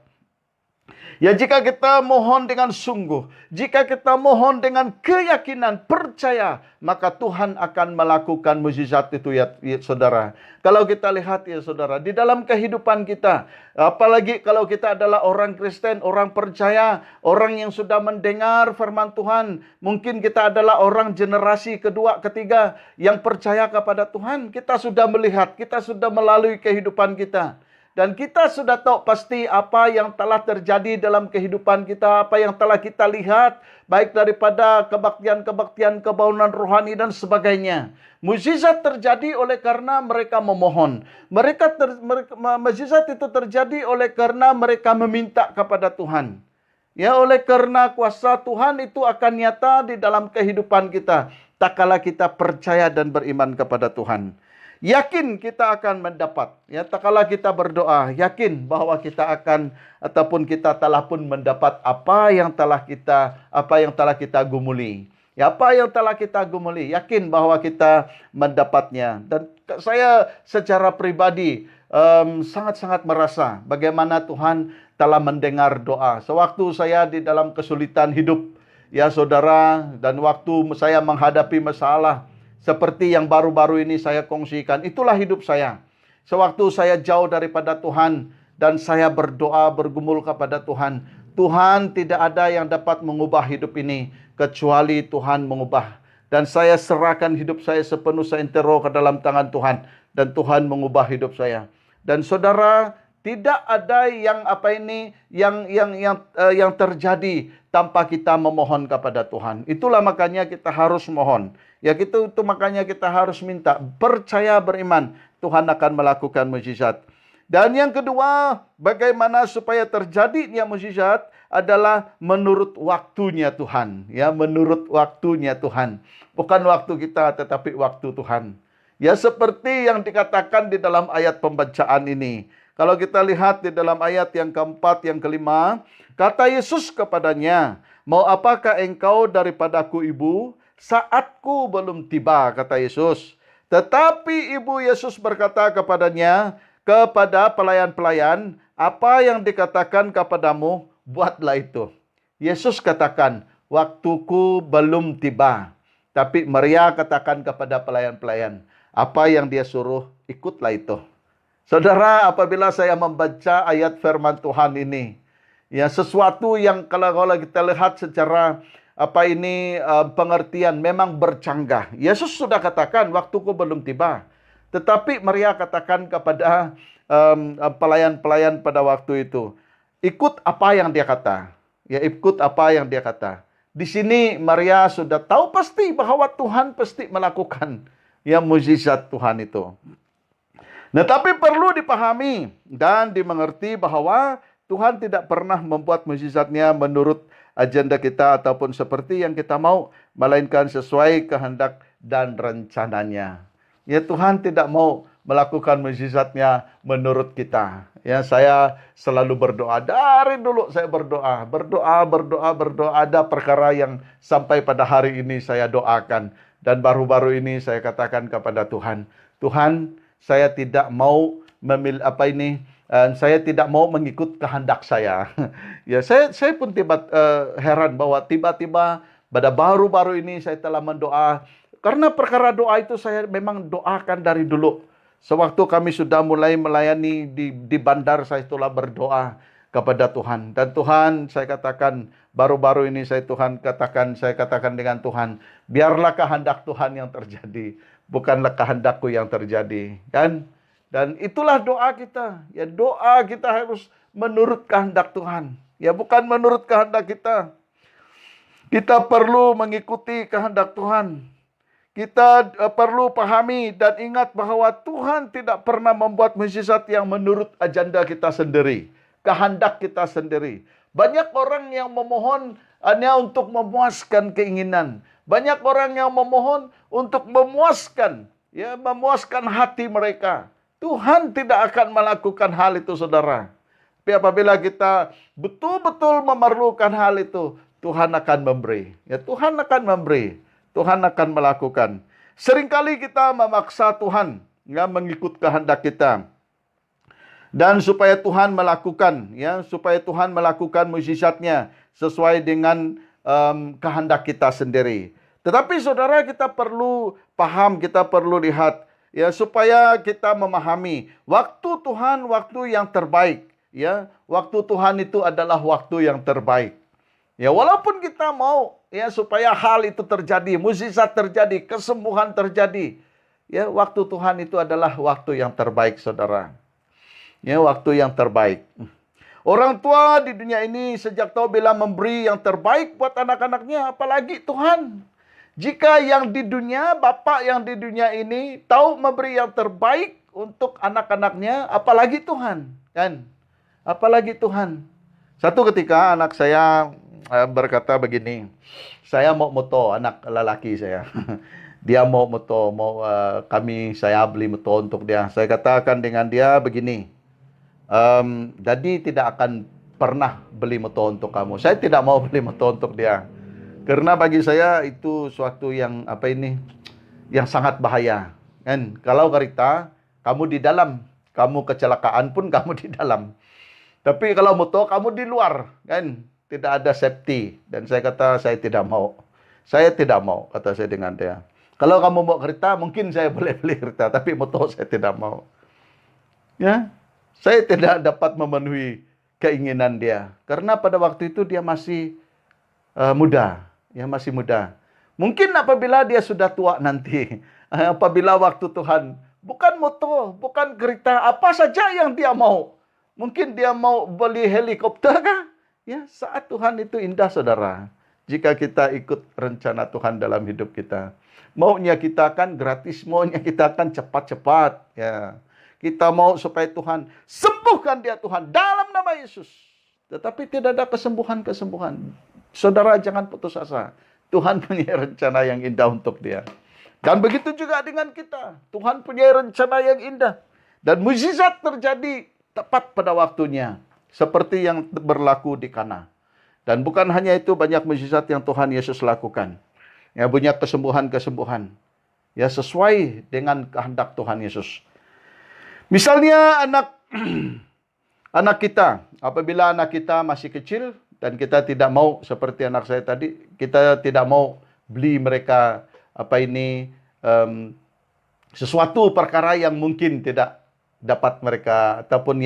Ya, jika kita mohon dengan sungguh, jika kita mohon dengan keyakinan, percaya, maka Tuhan akan melakukan mukjizat itu, ya saudara. Kalau kita lihat, ya saudara, di dalam kehidupan kita, apalagi kalau kita adalah orang Kristen, orang percaya, orang yang sudah mendengar firman Tuhan, mungkin kita adalah orang generasi kedua, ketiga yang percaya kepada Tuhan, kita sudah melihat, kita sudah melalui kehidupan kita. Dan kita sudah tahu pasti apa yang telah terjadi dalam kehidupan kita, apa yang telah kita lihat, baik daripada kebaktian-kebaktian, kebangunan rohani dan sebagainya. Mukjizat terjadi oleh karena mereka memohon. Mukjizat itu terjadi oleh karena mereka meminta kepada Tuhan. Ya, oleh karena kuasa Tuhan itu akan nyata di dalam kehidupan kita, tak kala kita percaya dan beriman kepada Tuhan. Yakin kita akan mendapat. Ya, tak kala kita berdoa, yakin bahwa kita akan ataupun kita telah pun mendapat apa yang telah kita gumuli. Ya, apa yang telah kita gumuli, yakin bahwa kita mendapatnya. Dan saya secara pribadi sangat-sangat merasa bagaimana Tuhan telah mendengar doa. Sewaktu saya di dalam kesulitan hidup, ya saudara, dan waktu saya menghadapi masalah, seperti yang baru-baru ini saya kongsikan, itulah hidup saya. Sewaktu saya jauh daripada Tuhan dan saya berdoa, bergumul kepada Tuhan, Tuhan tidak ada yang dapat mengubah hidup ini kecuali Tuhan mengubah. Dan saya serahkan hidup saya sepenuh seantero ke dalam tangan Tuhan, dan Tuhan mengubah hidup saya. Dan saudara, tidak ada yang terjadi tanpa kita memohon kepada Tuhan. Itulah makanya kita harus mohon. Ya, itu makanya kita harus minta, percaya, beriman, Tuhan akan melakukan mukjizat. Dan yang kedua, bagaimana supaya terjadinya mukjizat adalah menurut waktunya Tuhan. Ya, menurut waktunya Tuhan. Bukan waktu kita, tetapi waktu Tuhan. Ya, seperti yang dikatakan di dalam ayat pembacaan ini. Kalau kita lihat di dalam ayat yang keempat, yang kelima, kata Yesus kepadanya, "Mau apakah engkau daripadaku, ibu? Saatku belum tiba," kata Yesus. Tetapi ibu Yesus berkata kepadanya, kepada pelayan-pelayan, "Apa yang dikatakan kepadamu, buatlah itu." Yesus katakan, "Waktuku belum tiba." Tapi Maria katakan kepada pelayan-pelayan, apa yang dia suruh, ikutlah itu. Saudara, apabila saya membaca ayat firman Tuhan ini, ya sesuatu yang kalau kita lihat secara pengertian memang bercanggah. Yesus sudah katakan waktuku belum tiba. Tetapi Maria katakan kepada pelayan-pelayan pada waktu itu, ikut apa yang dia kata. Ya, ikut apa yang dia kata. Di sini Maria sudah tahu pasti bahwa Tuhan pasti melakukan ya mukjizat Tuhan itu. Nah, tapi perlu dipahami dan dimengerti bahwa Tuhan tidak pernah membuat mukjizatnya menurut agenda kita ataupun seperti yang kita mau, melainkan sesuai kehendak dan rencananya. Ya, Tuhan tidak mau melakukan mukjizatnya menurut kita. Ya, saya selalu berdoa. Dari dulu saya berdoa. Ada perkara yang sampai pada hari ini saya doakan. Dan baru-baru ini saya katakan kepada Tuhan, Tuhan, saya tidak mau saya tidak mau mengikut kehendak saya. Ya, saya pun heran bahwa tiba-tiba pada baru-baru ini saya telah mendoa. Karena perkara doa itu saya memang doakan dari dulu. Sewaktu kami sudah mulai melayani di bandar, saya telah berdoa kepada Tuhan. Dan Tuhan, saya katakan, baru-baru ini saya katakan dengan Tuhan, biarlah kehendak Tuhan yang terjadi, bukanlah kehendakku yang terjadi. Kan? Dan itulah doa kita. Ya, doa kita harus menurut kehendak Tuhan. Ya, bukan menurut kehendak kita. Kita perlu mengikuti kehendak Tuhan. Kita perlu pahami dan ingat bahwa Tuhan tidak pernah membuat mukjizat yang menurut agenda kita sendiri, kehendak kita sendiri. Banyak orang yang memohon hanya untuk memuaskan keinginan. Banyak orang yang memohon untuk memuaskan hati mereka. Tuhan tidak akan melakukan hal itu, saudara. Tapi apabila kita betul-betul memerlukan hal itu, Tuhan akan memberi. Ya, Tuhan akan memberi. Tuhan akan melakukan. Seringkali kita memaksa Tuhan mengikut kehendak kita. Dan supaya Tuhan melakukan mukjizatnya sesuai dengan kehendak kita sendiri. Tetapi saudara, kita perlu paham, kita perlu lihat ya, supaya kita memahami waktu Tuhan, waktu yang terbaik. Ya, waktu Tuhan itu adalah waktu yang terbaik. Ya, walaupun kita mau ya supaya hal itu terjadi, mukjizat terjadi, kesembuhan terjadi, ya waktu Tuhan itu adalah waktu yang terbaik, saudara. Ya, waktu yang terbaik. Orang tua di dunia ini sejak tahu bila memberi yang terbaik buat anak-anaknya, apalagi Tuhan. Jika yang di dunia, Bapak yang di dunia ini tahu memberi yang terbaik untuk anak-anaknya, apalagi Tuhan, kan? Apalagi Tuhan. Satu ketika anak saya berkata begini, saya mau moto, anak lelaki saya. Dia mau moto, saya beli moto untuk dia. Saya katakan dengan dia begini, Daddy tidak akan pernah beli moto untuk kamu. Saya tidak mau beli moto untuk dia. Karena bagi saya itu suatu yang yang sangat bahaya. Kan? Kalau Karita, kamu di dalam, kamu kecelakaan pun kamu di dalam. Tapi kalau moto kamu di luar, kan? Tidak ada safety. Dan saya kata saya tidak mau. Saya tidak mau, kata saya dengan dia. Kalau kamu mau kereta, mungkin saya boleh beli kereta, tapi moto saya tidak mau. Ya, saya tidak dapat memenuhi keinginan dia. Karena pada waktu itu dia masih muda. Ya, masih muda. Mungkin apabila dia sudah tua nanti, apabila waktu Tuhan, bukan moto, bukan kereta, apa saja yang dia mau. Mungkin dia mau beli helikopter kah? Ya, saat Tuhan itu indah, saudara. Jika kita ikut rencana Tuhan dalam hidup kita. Maunya kita kan gratis, maunya kita kan cepat-cepat. Ya. Kita mau supaya Tuhan sembuhkan dia Tuhan dalam nama Yesus. Tetapi tidak ada kesembuhan-kesembuhan. Saudara jangan putus asa. Tuhan punya rencana yang indah untuk dia. Dan begitu juga dengan kita. Tuhan punya rencana yang indah. Dan mukjizat terjadi tepat pada waktunya. Seperti yang berlaku di Kana. Dan bukan hanya itu, banyak mukjizat yang Tuhan Yesus lakukan. Ya, banyak kesembuhan-kesembuhan. Ya, sesuai dengan kehendak Tuhan Yesus. Misalnya anak kita, apabila anak kita masih kecil dan kita tidak mau seperti anak saya tadi, kita tidak mau beli mereka sesuatu perkara yang mungkin tidak dapat mereka ataupun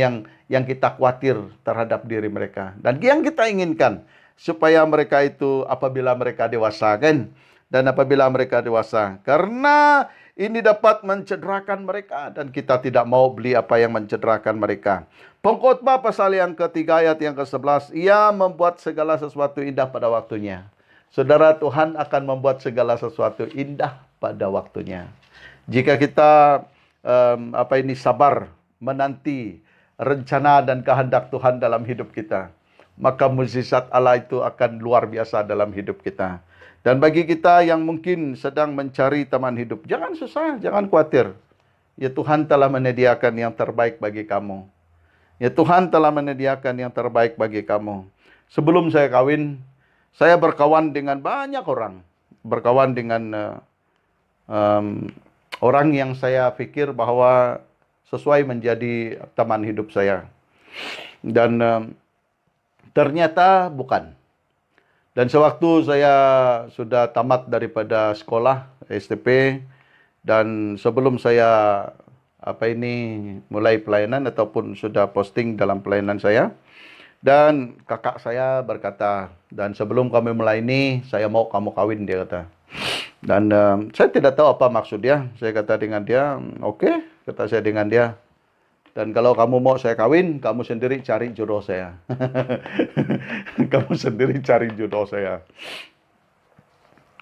yang kita khawatir terhadap diri mereka. Dan yang kita inginkan supaya mereka itu apabila mereka dewasa, kan? Dan apabila mereka dewasa, karena ini dapat mencederakan mereka dan kita tidak mau beli apa yang mencederakan mereka. Pengkhotbah pasal yang ketiga ayat yang ke-11, ia membuat segala sesuatu indah pada waktunya. Saudara, Tuhan akan membuat segala sesuatu indah pada waktunya. Jika kita sabar menanti rencana dan kehendak Tuhan dalam hidup kita, maka mukjizat Allah itu akan luar biasa dalam hidup kita. Dan bagi kita yang mungkin sedang mencari teman hidup, jangan susah, jangan khawatir. Ya, Tuhan telah menyediakan yang terbaik bagi kamu. Ya, Tuhan telah menyediakan yang terbaik bagi kamu. Sebelum saya kawin, saya berkawan dengan banyak orang. Berkawan dengan orang yang saya pikir bahwa sesuai menjadi teman hidup saya. Dan ternyata bukan. Dan sewaktu saya sudah tamat daripada sekolah STP dan sebelum saya mulai pelayanan ataupun sudah posting dalam pelayanan saya, dan kakak saya berkata, dan sebelum kami mulai ini saya mau kamu kawin, dia kata. Dan saya tidak tahu apa maksud dia. Saya kata dengan dia, oke, kata saya dengan dia. Dan kalau kamu mau saya kawin, kamu sendiri cari jodoh saya. Kamu sendiri cari jodoh saya.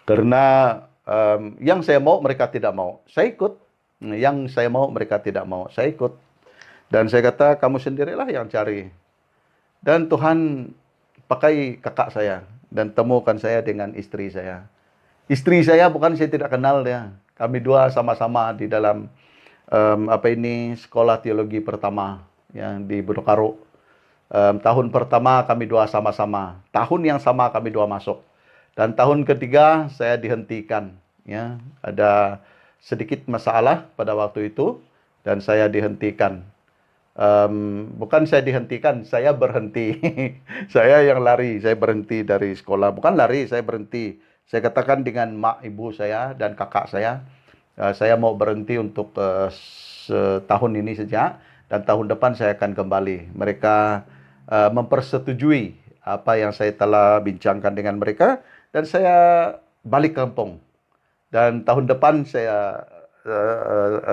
Karena yang saya mau mereka tidak mau, saya ikut. Yang saya mau mereka tidak mau, saya ikut. Dan saya kata, kamu sendirilah yang cari. Dan Tuhan pakai kakak saya dan temukan saya dengan istri saya. Istri saya bukan saya tidak kenal dia. Kami dua sama-sama di dalam sekolah teologi pertama yang di Bonokaru. Tahun pertama kami dua sama-sama. Tahun yang sama kami dua masuk. Dan tahun ketiga saya dihentikan. Ya, ada sedikit masalah pada waktu itu dan saya dihentikan. Bukan saya dihentikan, saya berhenti. Saya yang lari, saya berhenti dari sekolah. Bukan lari, saya berhenti. Saya katakan dengan mak ibu saya dan kakak saya mau berhenti untuk setahun ini saja dan tahun depan saya akan kembali. Mereka mempersetujui apa yang saya telah bincangkan dengan mereka dan saya balik kampung. Dan tahun depan saya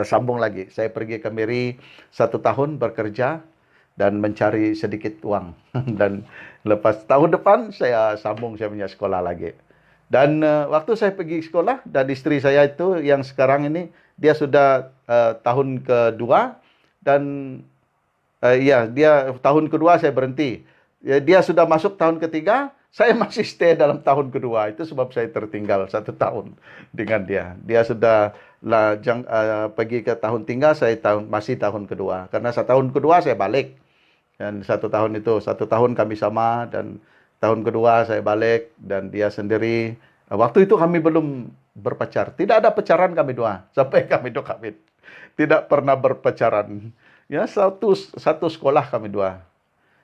sambung lagi. Saya pergi ke Miri 1 tahun bekerja dan mencari sedikit uang. Dan lepas tahun depan saya sambung saya punya sekolah lagi. Dan waktu saya pergi sekolah dan istri saya itu yang sekarang ini dia sudah tahun kedua dan iya dia tahun kedua saya berhenti. Ya, dia sudah masuk tahun ketiga, saya masih stay dalam tahun kedua. Itu sebab saya tertinggal 1 tahun dengan dia. Dia sudah pergi ke tahun tinggal, saya masih tahun kedua. Karena 1 tahun kedua saya balik. Dan 1 tahun itu, 1 tahun kami sama dan tahun kedua saya balik dan dia sendiri. Waktu itu kami belum berpacar. Tidak ada pacaran kami dua sampai kami dua kawin. Tidak pernah berpacaran. Ya satu sekolah kami dua.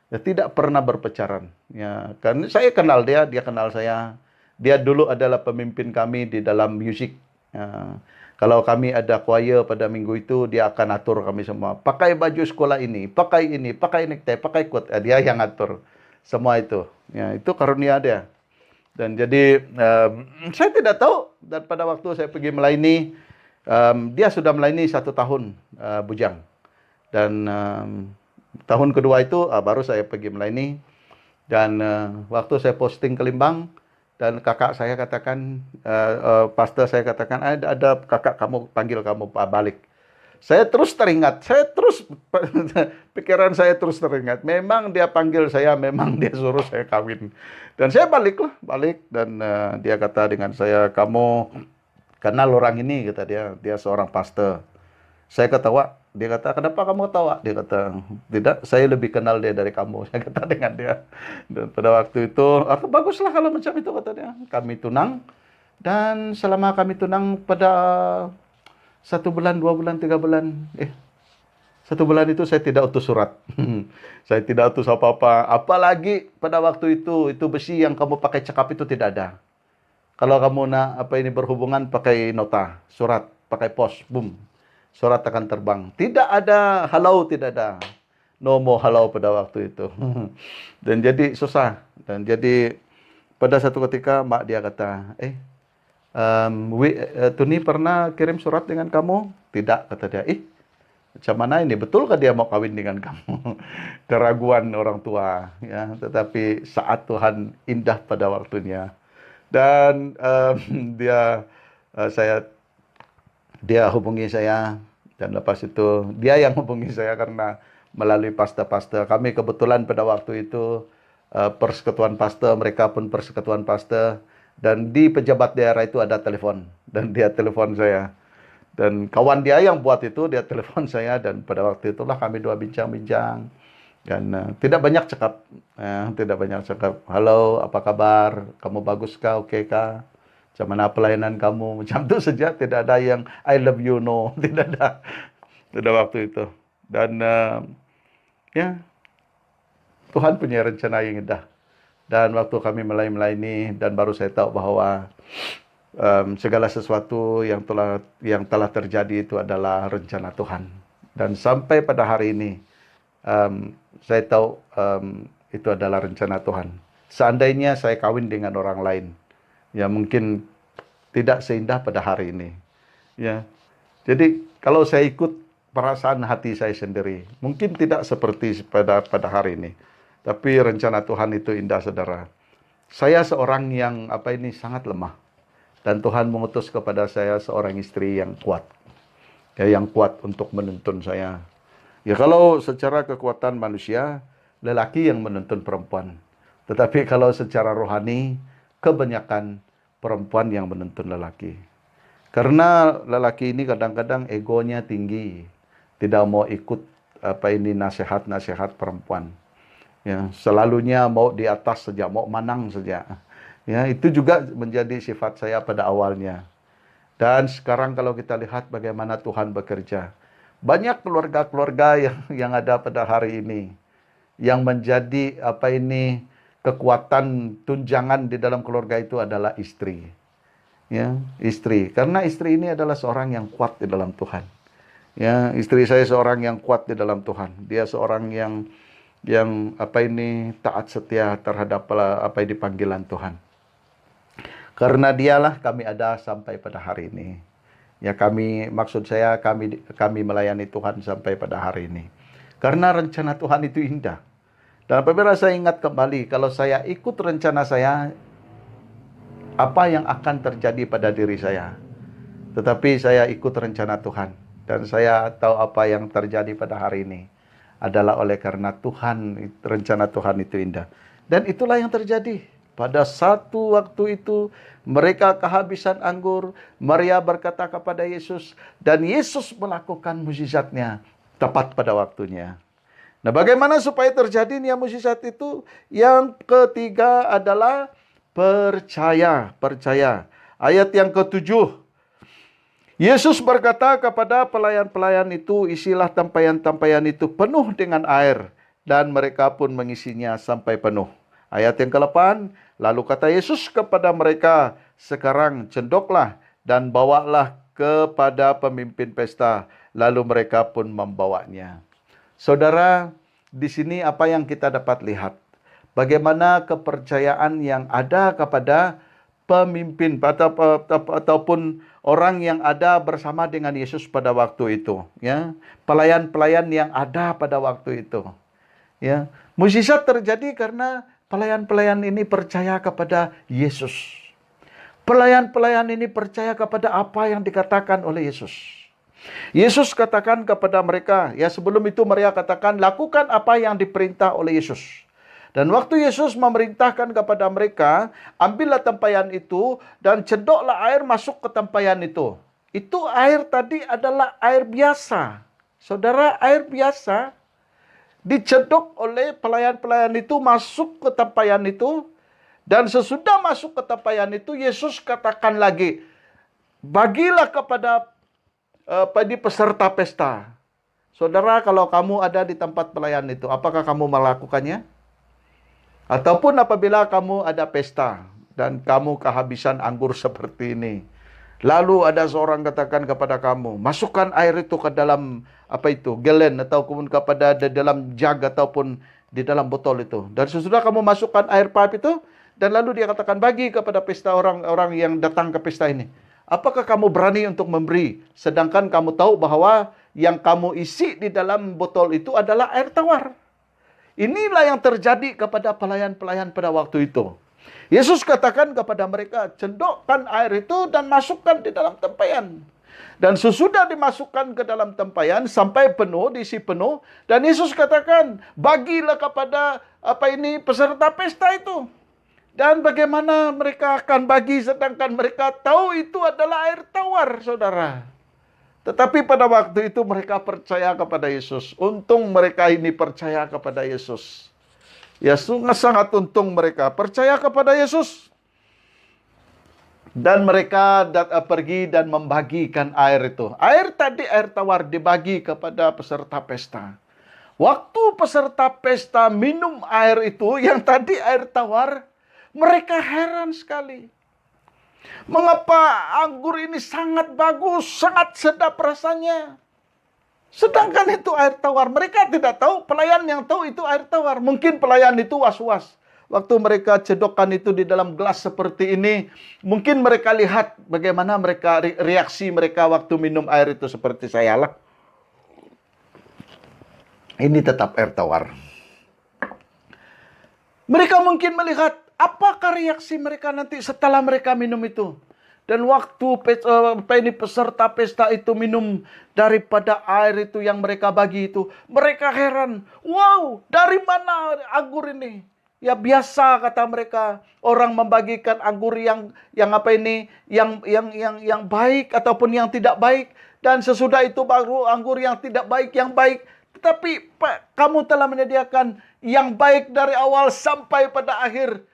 Ya, tidak pernah berpacaran. Ya, kan saya kenal dia, dia kenal saya. Dia dulu adalah pemimpin kami di dalam musik. Ya, kalau kami ada choir pada minggu itu, dia akan atur kami semua. Pakai baju sekolah ini, pakai necktie, pakai coat. Dia yang atur semua itu. Ya, itu karunia dia. Dan jadi saya tidak tahu. Dan pada waktu saya pergi melayani, dia sudah melayani 1 tahun bujang. Dan tahun kedua itu baru saya pergi melayani. Dan waktu saya posting ke Limbang, dan kakak saya katakan, pastor saya katakan, ada kakak kamu panggil kamu balik. Saya terus teringat, pikiran saya terus teringat. Memang dia panggil saya, memang dia suruh saya kawin. Dan saya balik dan dia kata dengan saya, kamu kenal orang ini, kata dia seorang pastor. Saya ketawa, dia kata, kenapa kamu ketawa? Dia kata, tidak, saya lebih kenal dia dari kamu. Saya kata dengan dia. Dan pada waktu itu, baguslah kalau macam itu, kata dia. Kami tunang, dan selama kami tunang pada 1 bulan, 2 bulan, 3 bulan, 1 bulan itu saya tidak utus surat. Saya tidak utus apa-apa. Apalagi pada waktu itu besi yang kamu pakai cekap itu tidak ada. Kalau kamu nak berhubungan pakai nota, surat, pakai pos, boom. Surat akan terbang. Tidak ada halau, tidak ada. No more halau pada waktu itu. Dan jadi susah. Dan jadi pada satu ketika mak dia kata, Tuni pernah kirim surat dengan kamu? Tidak, kata dia. Macam mana ini? Betulkah dia mau kawin dengan kamu? Keraguan orang tua. Ya, tetapi saat Tuhan indah pada waktunya. Dan dia hubungi saya, dan lepas itu dia yang hubungi saya karena melalui pastor-pastor. Kami kebetulan pada waktu itu persekutuan pastor, mereka pun persekutuan pastor, dan di pejabat daerah itu ada telepon, dan dia telepon saya. Dan kawan dia yang buat itu, dia telepon saya, dan pada waktu itulah kami dua bincang-bincang. Dan tidak banyak cakap, halo, apa kabar, kamu bagus kah, oke kah? Macam mana pelayanan kamu? Macam itu saja, tidak ada yang I love you, no. Tidak ada. Pada waktu itu. Dan Tuhan punya rencana yang indah. Dan waktu kami melayani, dan baru saya tahu bahwa segala sesuatu yang telah terjadi itu adalah rencana Tuhan. Dan sampai pada hari ini, saya tahu itu adalah rencana Tuhan. Seandainya saya kawin dengan orang lain, ya mungkin tidak seindah pada hari ini. Ya, jadi kalau saya ikut perasaan hati saya sendiri, mungkin tidak seperti pada hari ini. Tapi rencana Tuhan itu indah, saudara. Saya seorang yang sangat lemah, dan Tuhan mengutus kepada saya seorang istri yang kuat, ya, yang kuat untuk menuntun saya. Ya, kalau secara kekuatan manusia, lelaki yang menuntun perempuan. Tetapi kalau secara rohani, kebanyakan perempuan yang menuntun lelaki. Karena lelaki ini kadang-kadang egonya tinggi, tidak mau ikut nasihat-nasihat perempuan. Ya, selalunya mau di atas saja, mau menang saja. Ya, itu juga menjadi sifat saya pada awalnya. Dan sekarang kalau kita lihat bagaimana Tuhan bekerja, banyak keluarga-keluarga yang ada pada hari ini yang menjadi kekuatan tunjangan di dalam keluarga itu adalah istri. Ya, istri. Karena istri ini adalah seorang yang kuat di dalam Tuhan. Ya, istri saya seorang yang kuat di dalam Tuhan. Dia seorang yang taat setia terhadap panggilan Tuhan. Karena dialah kami ada sampai pada hari ini. Ya, kami melayani Tuhan sampai pada hari ini. Karena rencana Tuhan itu indah. Dan apabila saya ingat kembali, kalau saya ikut rencana saya, apa yang akan terjadi pada diri saya? Tetapi saya ikut rencana Tuhan. Dan saya tahu apa yang terjadi pada hari ini adalah oleh karena Tuhan, rencana Tuhan itu indah. Dan itulah yang terjadi. Pada satu waktu itu, mereka kehabisan anggur. Maria berkata kepada Yesus, dan Yesus melakukan mukjizatnya tepat pada waktunya. Nah, bagaimana supaya terjadi mukjizat itu? Yang ketiga adalah percaya. Ayat yang ketujuh. Yesus berkata kepada pelayan-pelayan itu, isilah tampayan-tampayan itu penuh dengan air. Dan mereka pun mengisinya sampai penuh. Ayat yang ke-8, lalu kata Yesus kepada mereka, sekarang cendoklah dan bawalah kepada pemimpin pesta. Lalu mereka pun membawanya. Saudara, di sini apa yang kita dapat lihat? Bagaimana kepercayaan yang ada kepada pemimpin ataupun orang yang ada bersama dengan Yesus pada waktu itu, ya. Pelayan-pelayan yang ada pada waktu itu. Ya, mukjizat terjadi karena pelayan-pelayan ini percaya kepada Yesus. Pelayan-pelayan ini percaya kepada apa yang dikatakan oleh Yesus. Yesus katakan kepada mereka, ya sebelum itu Maria katakan, lakukan apa yang diperintah oleh Yesus. Dan waktu Yesus memerintahkan kepada mereka, ambillah tempayan itu dan cedoklah air masuk ke tempayan itu. Itu air tadi adalah air biasa. Saudara, air biasa dicedok oleh pelayan-pelayan itu masuk ke tempayan itu. Dan sesudah masuk ke tempayan itu, Yesus katakan lagi, bagilah kepada peserta pesta. Saudara, kalau kamu ada di tempat pelayan itu, apakah kamu melakukannya? Ataupun apabila kamu ada pesta dan kamu kehabisan anggur seperti ini, lalu ada seorang katakan kepada kamu, masukkan air itu ke dalam gelen ataupun kepada di dalam jug ataupun di dalam botol itu. Dan sesudah kamu masukkan air pipe itu, dan lalu dia katakan bagi kepada pesta orang-orang yang datang ke pesta ini. Apakah kamu berani untuk memberi? Sedangkan kamu tahu bahwa yang kamu isi di dalam botol itu adalah air tawar. Inilah yang terjadi kepada pelayan-pelayan pada waktu itu. Yesus katakan kepada mereka, cendokkan air itu dan masukkan di dalam tempayan. Dan sesudah dimasukkan ke dalam tempayan sampai penuh, diisi penuh, dan Yesus katakan, bagilah kepada peserta pesta itu. Dan bagaimana mereka akan bagi sedangkan mereka tahu itu adalah air tawar, saudara. Tetapi pada waktu itu mereka percaya kepada Yesus. Untung mereka ini percaya kepada Yesus. Ya, sangat untung mereka percaya kepada Yesus. Dan mereka pergi dan membagikan air itu. Air tadi, air tawar, dibagi kepada peserta pesta. Waktu peserta pesta minum air itu, yang tadi air tawar, mereka heran sekali. Mengapa anggur ini sangat bagus, sangat sedap rasanya. Sedangkan itu air tawar. Mereka tidak tahu, pelayan yang tahu itu air tawar. Mungkin pelayan itu was-was. Waktu mereka cedokkan itu di dalam gelas seperti ini, mungkin mereka lihat bagaimana reaksi mereka waktu minum air itu seperti saya lah. Ini tetap air tawar. Mereka mungkin melihat apakah reaksi mereka nanti setelah mereka minum itu. Dan waktu peserta pesta itu minum daripada air itu yang mereka bagi itu, mereka heran. Wow, dari mana anggur ini? Ya biasa kata mereka, orang membagikan anggur yang baik ataupun yang tidak baik, dan sesudah itu baru anggur yang tidak baik yang baik. Tetapi Pak, kamu telah menyediakan yang baik dari awal sampai pada akhir,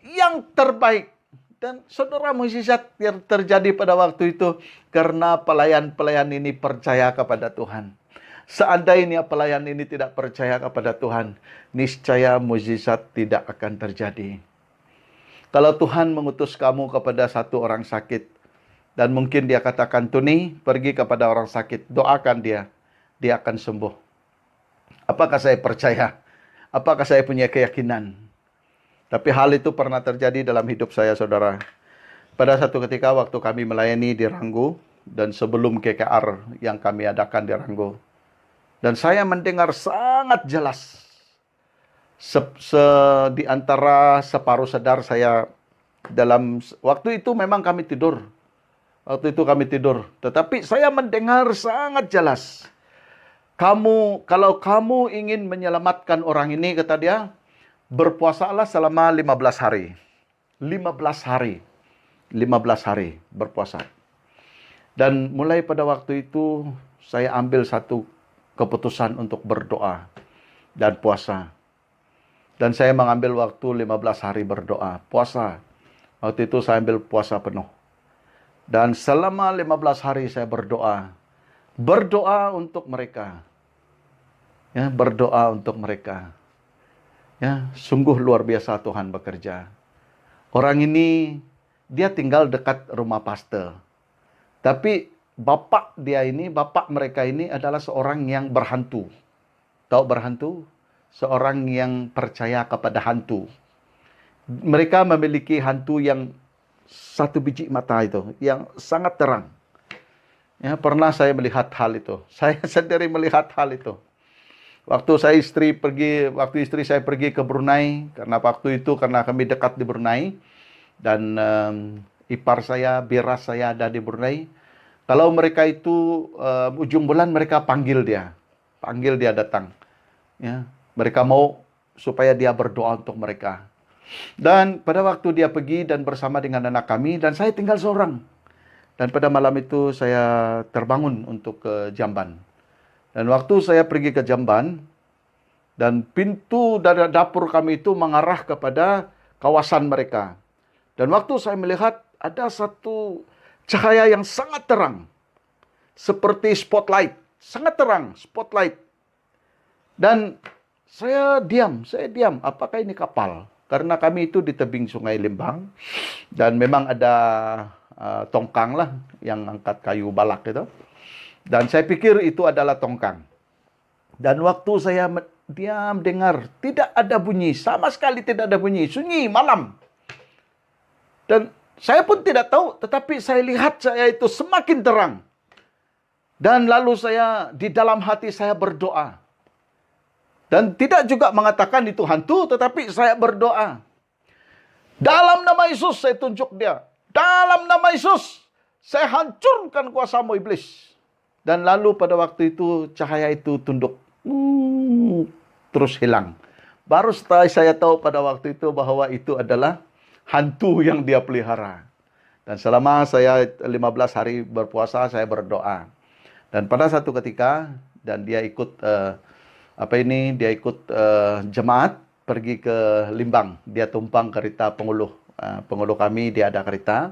yang terbaik. Dan saudara, mukjizat yang terjadi pada waktu itu karena pelayan-pelayan ini percaya kepada Tuhan. Seandainya pelayan ini tidak percaya kepada Tuhan, niscaya mukjizat tidak akan terjadi. Kalau Tuhan mengutus kamu kepada satu orang sakit, dan mungkin dia katakan, Tuni, pergi kepada orang sakit, doakan dia akan sembuh. Apakah saya percaya? Apakah saya punya keyakinan? Tapi hal itu pernah terjadi dalam hidup saya, saudara. Pada satu ketika waktu kami melayani di Ranggo, dan sebelum KKR yang kami adakan di Ranggo, Dan saya mendengar sangat jelas. Di antara separuh sadar saya waktu itu memang kami tidur. Waktu itu kami tidur. Tetapi saya mendengar sangat jelas. Kalau kamu ingin menyelamatkan orang ini, kata dia, berpuasalah selama 15 hari. 15 hari. 15 hari berpuasa. Dan mulai pada waktu itu, saya ambil satu keputusan untuk berdoa dan puasa. Dan saya mengambil waktu 15 hari berdoa, puasa. Waktu itu saya ambil puasa penuh. Dan selama 15 hari saya berdoa. Berdoa untuk mereka. Ya, berdoa untuk mereka. Ya, sungguh luar biasa Tuhan bekerja. Orang ini, dia tinggal dekat rumah pastor. Tapi bapak mereka ini adalah seorang yang berhantu. Tahu berhantu? Seorang yang percaya kepada hantu. Mereka memiliki hantu yang satu biji mata itu, yang sangat terang. Ya, pernah saya melihat hal itu. Saya sendiri melihat hal itu. Waktu istri saya pergi ke Brunei, karena kami dekat di Brunei, dan ipar saya, biras saya ada di Brunei. Kalau mereka itu ujung bulan mereka panggil dia datang. Ya, mereka mau supaya dia berdoa untuk mereka. Dan pada waktu dia pergi dan bersama dengan anak kami, dan saya tinggal seorang. Dan pada malam itu saya terbangun untuk ke Jamban. Dan waktu saya pergi ke Jamban, dan pintu dari dapur kami itu mengarah kepada kawasan mereka. Dan waktu saya melihat ada satu cahaya yang sangat terang. Seperti spotlight. Sangat terang, spotlight. Dan saya diam. Apakah ini kapal? Karena kami itu di tebing Sungai Limbang. Dan memang ada tongkang lah yang angkat kayu balak itu. Dan saya pikir itu adalah tongkang. Dan waktu saya diam dengar, tidak ada bunyi. Sama sekali tidak ada bunyi. Sunyi malam. Dan saya pun tidak tahu, tetapi saya lihat saya itu semakin terang. Dan lalu di dalam hati saya berdoa. Dan tidak juga mengatakan itu hantu, tetapi saya berdoa. Dalam nama Yesus saya tunjuk dia. Dalam nama Yesus saya hancurkan kuasamu iblis. Dan lalu pada waktu itu cahaya itu tunduk. Terus hilang. Baru setelah saya tahu pada waktu itu bahwa itu adalah hantu yang dia pelihara. Dan selama saya 15 hari berpuasa, saya berdoa. Dan pada satu ketika, dan dia ikut jemaat pergi ke Limbang. Dia tumpang kereta penguluh. Penguluh kami, dia ada kereta.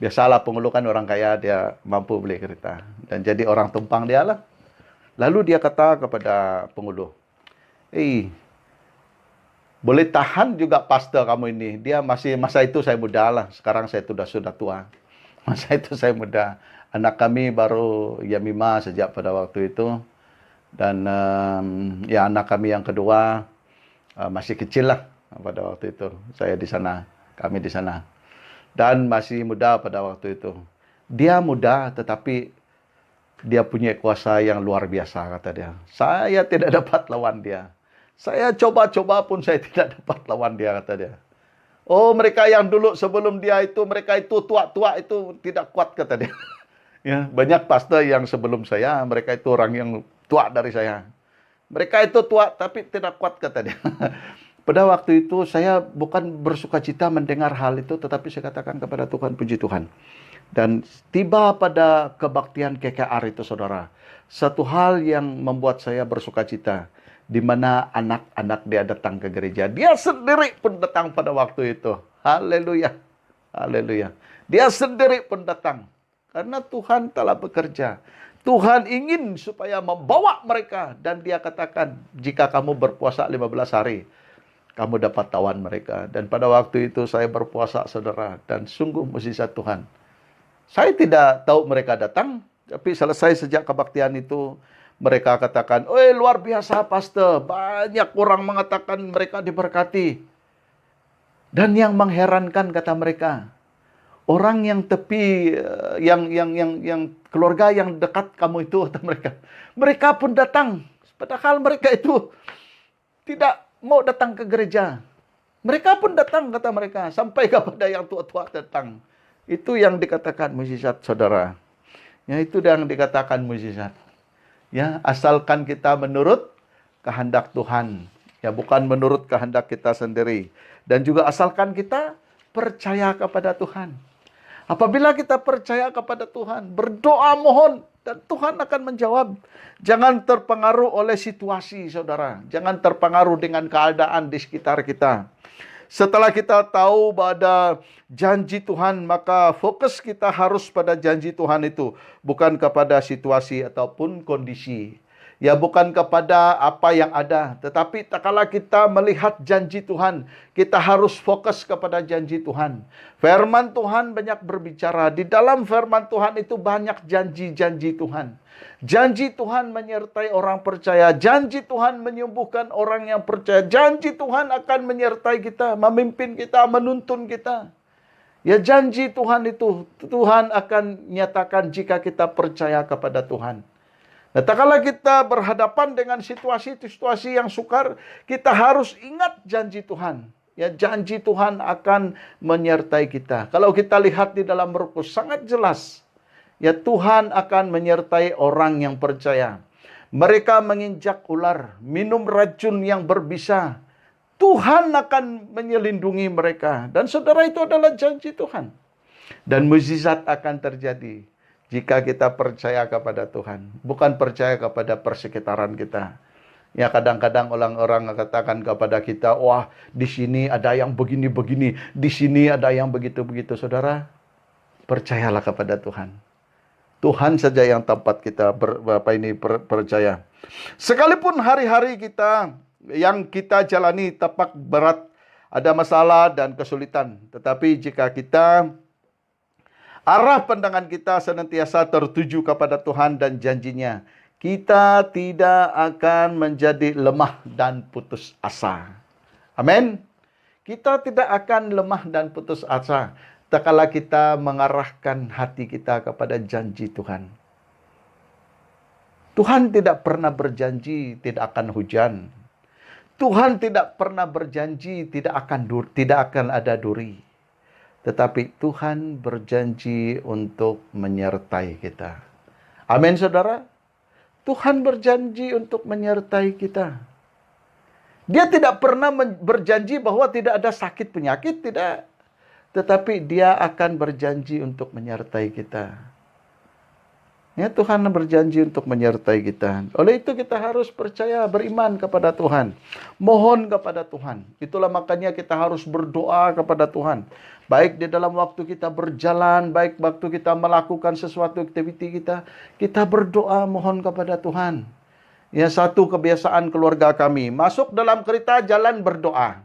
Biasalah penguluh kan orang kaya, dia mampu beli kereta. Dan jadi orang tumpang dia lah. Lalu dia kata kepada penguluh, boleh tahan juga pastor kamu ini. Dia masa itu saya muda lah. Sekarang saya sudah tua. Masa itu saya muda. Anak kami baru Yamima sejak pada waktu itu. Dan anak kami yang kedua masih kecil lah pada waktu itu. Saya di sana, kami di sana. Dan masih muda pada waktu itu. Dia muda tetapi dia punya kuasa yang luar biasa, kata dia. Saya tidak dapat lawan dia. Saya coba-coba pun saya tidak dapat lawan dia, kata dia. Oh, mereka yang dulu sebelum dia itu, mereka itu tua-tua itu tidak kuat, kata dia. Ya, banyak pastor yang sebelum saya, mereka itu orang yang tua dari saya. Mereka itu tua tapi tidak kuat, kata dia. Pada waktu itu saya bukan bersukacita mendengar hal itu, tetapi saya katakan kepada Tuhan, puji Tuhan. Dan tiba pada kebaktian KKR itu, saudara. Satu hal yang membuat saya bersukacita. Di mana anak-anak dia datang ke gereja. Dia sendiri pun datang pada waktu itu. Haleluya. Haleluya. Dia sendiri pun datang. Karena Tuhan telah bekerja. Tuhan ingin supaya membawa mereka. Dan dia katakan, jika kamu berpuasa 15 hari, kamu dapat tawan mereka. Dan pada waktu itu saya berpuasa, saudara. Dan sungguh mukjizat Tuhan. Saya tidak tahu mereka datang, tapi selesai sejak kebaktian itu, mereka katakan, "Oi, luar biasa pastor, banyak orang mengatakan mereka diberkati." Dan yang mengherankan, kata mereka, orang yang tepi, yang keluarga yang dekat kamu itu, kata mereka, mereka pun datang Padahal mereka itu tidak mau datang ke gereja. Mereka pun datang, kata mereka, sampai kepada yang tua-tua datang. Itu yang dikatakan mukjizat, saudara. Ya, itu yang dikatakan mukjizat. Ya, asalkan kita menurut kehendak Tuhan. Ya, bukan menurut kehendak kita sendiri. Dan juga asalkan kita percaya kepada Tuhan. Apabila kita percaya kepada Tuhan, berdoa mohon, dan Tuhan akan menjawab. Jangan terpengaruh oleh situasi, saudara. Jangan terpengaruh dengan keadaan di sekitar kita. Setelah kita tahu pada janji Tuhan, maka fokus kita harus pada janji Tuhan itu. Bukan kepada situasi ataupun kondisi. Ya, bukan kepada apa yang ada. Tetapi tak kala kita melihat janji Tuhan, kita harus fokus kepada janji Tuhan. Firman Tuhan banyak berbicara. Di dalam firman Tuhan itu banyak janji-janji Tuhan. Janji Tuhan menyertai orang percaya. Janji Tuhan menyembuhkan orang yang percaya. Janji Tuhan akan menyertai kita, memimpin kita, menuntun kita. Ya, janji Tuhan itu, Tuhan akan nyatakan jika kita percaya kepada Tuhan. Nah, tak kala kita berhadapan dengan situasi-situasi yang sukar, kita harus ingat janji Tuhan. Ya, janji Tuhan akan menyertai kita. Kalau kita lihat di dalam Markus sangat jelas. Ya, Tuhan akan menyertai orang yang percaya. Mereka menginjak ular, minum racun yang berbisa. Tuhan akan menyelindungi mereka. Dan saudara, itu adalah janji Tuhan. Dan mukjizat akan terjadi jika kita percaya kepada Tuhan, bukan percaya kepada persekitaran kita. Ya, kadang-kadang orang-orang katakan kepada kita, wah, di sini ada yang begini-begini, di sini ada yang begitu-begitu. Saudara, percayalah kepada Tuhan. Tuhan saja yang tempat kita percaya. Sekalipun hari-hari kita yang kita jalani tapak berat, ada masalah dan kesulitan, tetapi jika kita arah pandangan kita senantiasa tertuju kepada Tuhan dan janjinya, kita tidak akan menjadi lemah dan putus asa. Amin. Kita tidak akan lemah dan putus asa tak kala kita mengarahkan hati kita kepada janji Tuhan. Tuhan tidak pernah berjanji tidak akan hujan. Tuhan tidak pernah berjanji tidak akan ada duri. Tetapi Tuhan berjanji untuk menyertai kita. Amin, saudara. Tuhan berjanji untuk menyertai kita. Dia tidak pernah berjanji bahwa tidak ada sakit penyakit, tidak. Tetapi dia akan berjanji untuk menyertai kita. Ya, Tuhan berjanji untuk menyertai kita. Oleh itu kita harus percaya, beriman kepada Tuhan. Mohon kepada Tuhan. Itulah makanya kita harus berdoa kepada Tuhan. Baik di dalam waktu kita berjalan, baik waktu kita melakukan sesuatu aktiviti kita, kita berdoa mohon kepada Tuhan. Ya, satu kebiasaan keluarga kami, masuk dalam kereta jalan berdoa.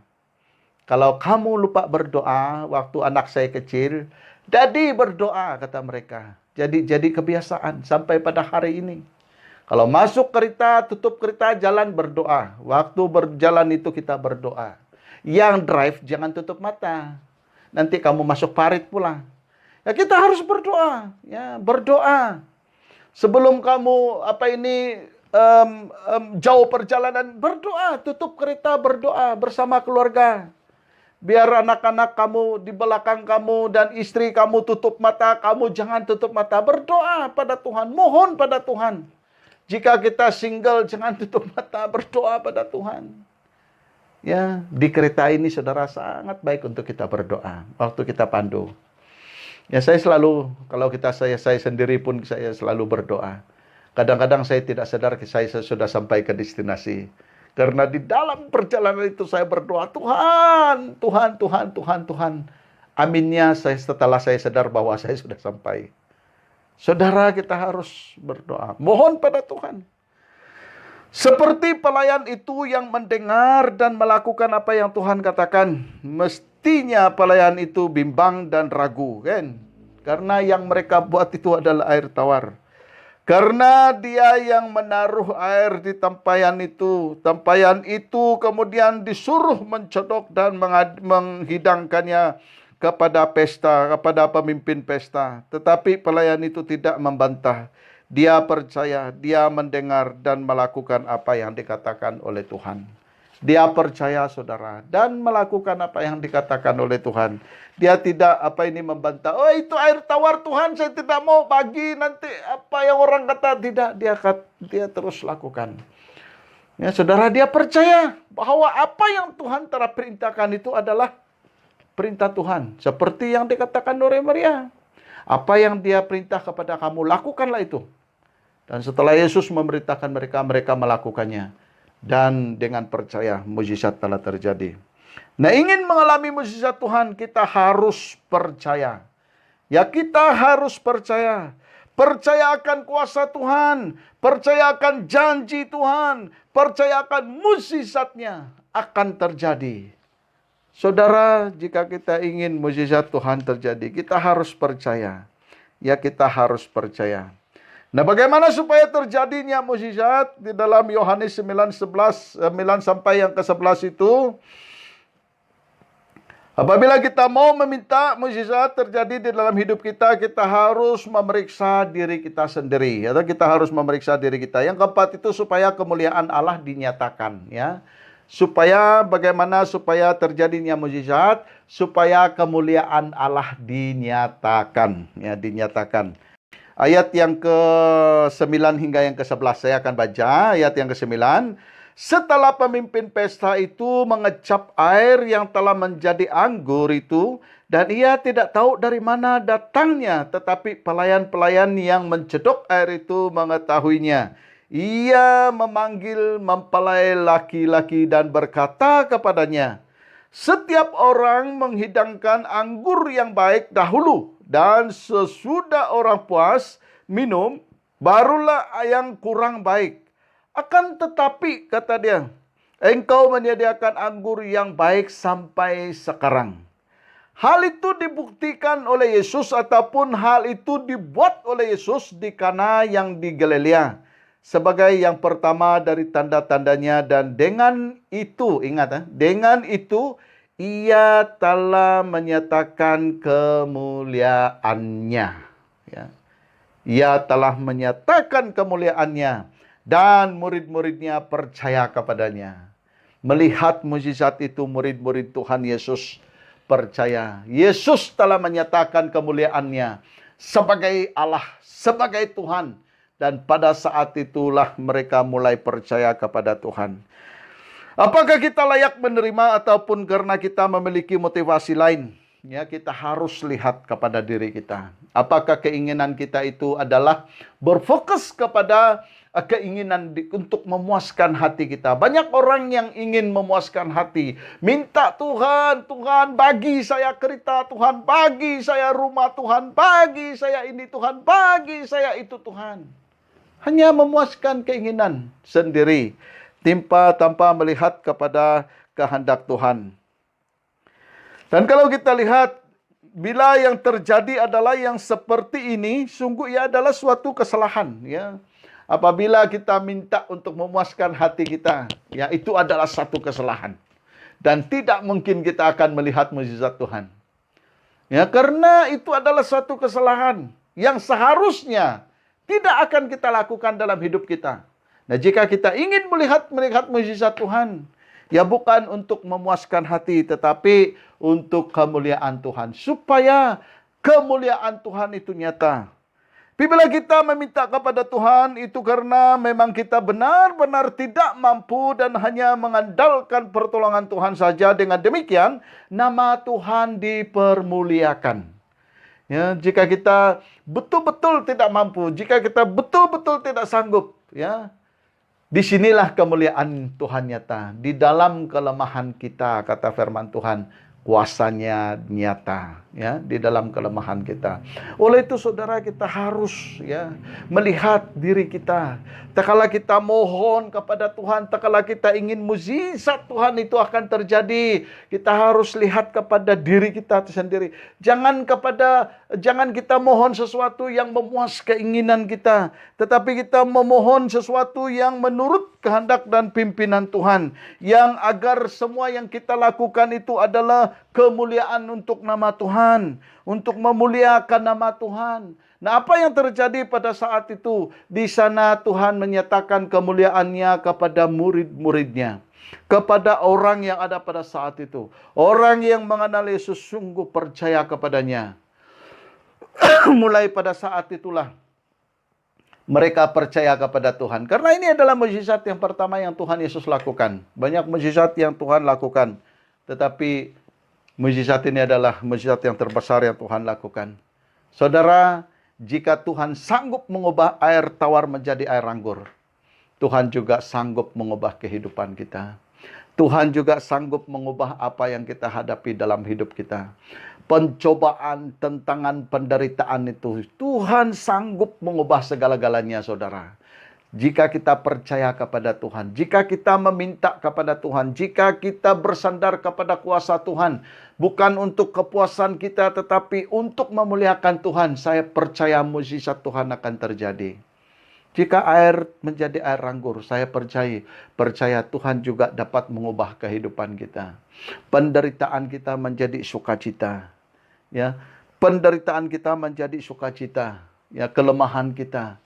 Kalau kamu lupa berdoa waktu anak saya kecil, Dadi berdoa, kata mereka. Jadi kebiasaan sampai pada hari ini. Kalau masuk kereta, tutup kereta, jalan berdoa. Waktu berjalan itu kita berdoa. Yang drive jangan tutup mata. Nanti kamu masuk parit pula. Ya, kita harus berdoa. Ya, berdoa. Sebelum kamu jauh perjalanan, berdoa. Tutup kereta, berdoa bersama keluarga. Biar anak-anak kamu di belakang kamu dan istri kamu tutup mata, kamu jangan tutup mata. Berdoa pada Tuhan, mohon pada Tuhan. Jika kita single, jangan tutup mata, berdoa pada Tuhan. Ya, di kereta ini saudara sangat baik untuk kita berdoa waktu kita pandu. Ya, saya selalu, kalau saya sendiri pun saya selalu berdoa. Kadang-kadang saya tidak sadar saya sudah sampai ke destinasi. Karena di dalam perjalanan itu saya berdoa, Tuhan, Tuhan, Tuhan, Tuhan, Tuhan. Aminnya setelah saya sadar bahwa saya sudah sampai. Saudara, kita harus berdoa. Mohon pada Tuhan. Seperti pelayan itu yang mendengar dan melakukan apa yang Tuhan katakan. Mestinya pelayan itu bimbang dan ragu, kan? Karena yang mereka buat itu adalah air tawar. Karena dia yang menaruh air di tempayan itu kemudian disuruh mencodok dan menghidangkannya kepada pemimpin pesta. Tetapi pelayan itu tidak membantah. Dia percaya, dia mendengar dan melakukan apa yang dikatakan oleh Tuhan. Dia percaya saudara dan melakukan apa yang dikatakan oleh Tuhan. Dia tidak membantah. Oh, itu air tawar Tuhan, saya tidak mau bagi nanti apa yang orang kata. Tidak, dia terus lakukan. Ya, saudara, dia percaya bahwa apa yang Tuhan telah perintahkan itu adalah perintah Tuhan. Seperti yang dikatakan oleh Maria. Apa yang dia perintah kepada kamu, lakukanlah itu. Dan setelah Yesus memerintahkan mereka, mereka melakukannya. Dan dengan percaya, mujizat telah terjadi. Nah, ingin mengalami mujizat Tuhan, kita harus percaya. Ya, kita harus percaya. Percaya akan kuasa Tuhan. Percaya akan janji Tuhan. Percaya akan mujizatnya akan terjadi. Saudara, jika kita ingin mujizat Tuhan terjadi, kita harus percaya. Ya, kita harus percaya. Nah, bagaimana supaya terjadinya mujizat? Di dalam Yohanes 9 sampai yang ke-11 itu, apabila kita mau meminta mujizat terjadi di dalam hidup kita, kita harus memeriksa diri kita sendiri. Atau kita harus memeriksa diri kita. Yang keempat itu supaya kemuliaan Allah dinyatakan. Ya. Bagaimana supaya terjadinya mujizat, supaya kemuliaan Allah dinyatakan, ya, dinyatakan. Ayat yang ke-9 hingga yang ke-11 saya akan baca ayat yang ke-9. Setelah pemimpin pesta itu mengecap air yang telah menjadi anggur itu, dan ia tidak tahu dari mana datangnya, tetapi pelayan-pelayan yang mencedok air itu mengetahuinya. Ia memanggil mempelai laki-laki dan berkata kepadanya, setiap orang menghidangkan anggur yang baik dahulu, dan sesudah orang puas minum, barulah yang kurang baik. Akan tetapi, kata dia, engkau menyediakan anggur yang baik sampai sekarang. Hal itu dibuktikan oleh Yesus ataupun hal itu dibuat oleh Yesus di Kana yang di Galilea. Sebagai yang pertama dari tanda-tandanya, dan dengan itu, ingat, dengan itu ia telah menyatakan kemuliaannya. Ya. Ia telah menyatakan kemuliaannya dan murid-muridnya percaya kepadanya. Melihat mujizat itu, murid-murid Tuhan Yesus percaya. Yesus telah menyatakan kemuliaannya sebagai Allah, sebagai Tuhan. Dan pada saat itulah mereka mulai percaya kepada Tuhan. Apakah kita layak menerima ataupun karena kita memiliki motivasi lain? Ya, kita harus lihat kepada diri kita. Apakah keinginan kita itu adalah berfokus kepada keinginan untuk memuaskan hati kita. Banyak orang yang ingin memuaskan hati. Minta Tuhan, Tuhan bagi saya kereta, Tuhan bagi saya rumah, Tuhan bagi saya ini, Tuhan bagi saya itu, Tuhan. Hanya memuaskan keinginan sendiri, tanpa melihat kepada kehendak Tuhan. Dan kalau kita lihat, bila yang terjadi adalah yang seperti ini, sungguh ia adalah suatu kesalahan. Ya. Apabila kita minta untuk memuaskan hati kita, ya itu adalah satu kesalahan. Dan tidak mungkin kita akan melihat mujizat Tuhan. Ya, karena itu adalah satu kesalahan yang seharusnya tidak akan kita lakukan dalam hidup kita. Nah, jika kita ingin melihat mujizat Tuhan, ya bukan untuk memuaskan hati, tetapi untuk kemuliaan Tuhan. Supaya kemuliaan Tuhan itu nyata. Bila kita meminta kepada Tuhan, itu karena memang kita benar-benar tidak mampu dan hanya mengandalkan pertolongan Tuhan saja. Dengan demikian, nama Tuhan dipermuliakan. Ya, jika kita betul-betul tidak mampu, jika kita betul-betul tidak sanggup, ya, disinilah kemuliaan Tuhan nyata. Di dalam kelemahan kita, kata firman Tuhan, kuasanya nyata, ya, di dalam kelemahan kita. Oleh itu, saudara, kita harus, ya, melihat diri kita. Tak kala kita mohon kepada Tuhan, tak kala kita ingin mujizat Tuhan itu akan terjadi, kita harus lihat kepada diri kita sendiri. Jangan kita mohon sesuatu yang memuas keinginan kita, tetapi kita memohon sesuatu yang menurut kehendak dan pimpinan Tuhan, yang agar semua yang kita lakukan itu adalah kemuliaan untuk nama Tuhan. Tuhan, untuk memuliakan nama Tuhan. Nah, apa yang terjadi pada saat itu? Di sana Tuhan menyatakan kemuliaannya kepada murid-muridnya, kepada orang yang ada pada saat itu. Orang yang mengenal Yesus sungguh percaya kepadanya. Mulai pada saat itulah mereka percaya kepada Tuhan. Karena ini adalah mukjizat yang pertama yang Tuhan Yesus lakukan. Banyak mukjizat yang Tuhan lakukan. Tetapi mukjizat ini adalah mukjizat yang terbesar yang Tuhan lakukan. Saudara, jika Tuhan sanggup mengubah air tawar menjadi air anggur, Tuhan juga sanggup mengubah kehidupan kita. Tuhan juga sanggup mengubah apa yang kita hadapi dalam hidup kita. Pencobaan, tentangan, penderitaan itu, Tuhan sanggup mengubah segala-galanya, saudara. Jika kita percaya kepada Tuhan, jika kita meminta kepada Tuhan, jika kita bersandar kepada kuasa Tuhan, bukan untuk kepuasan kita, tetapi untuk memuliakan Tuhan, saya percaya mukjizat Tuhan akan terjadi. Jika air menjadi air anggur, saya percaya Tuhan juga dapat mengubah kehidupan kita. Penderitaan kita menjadi sukacita. Ya, penderitaan kita menjadi sukacita. Ya, kelemahan kita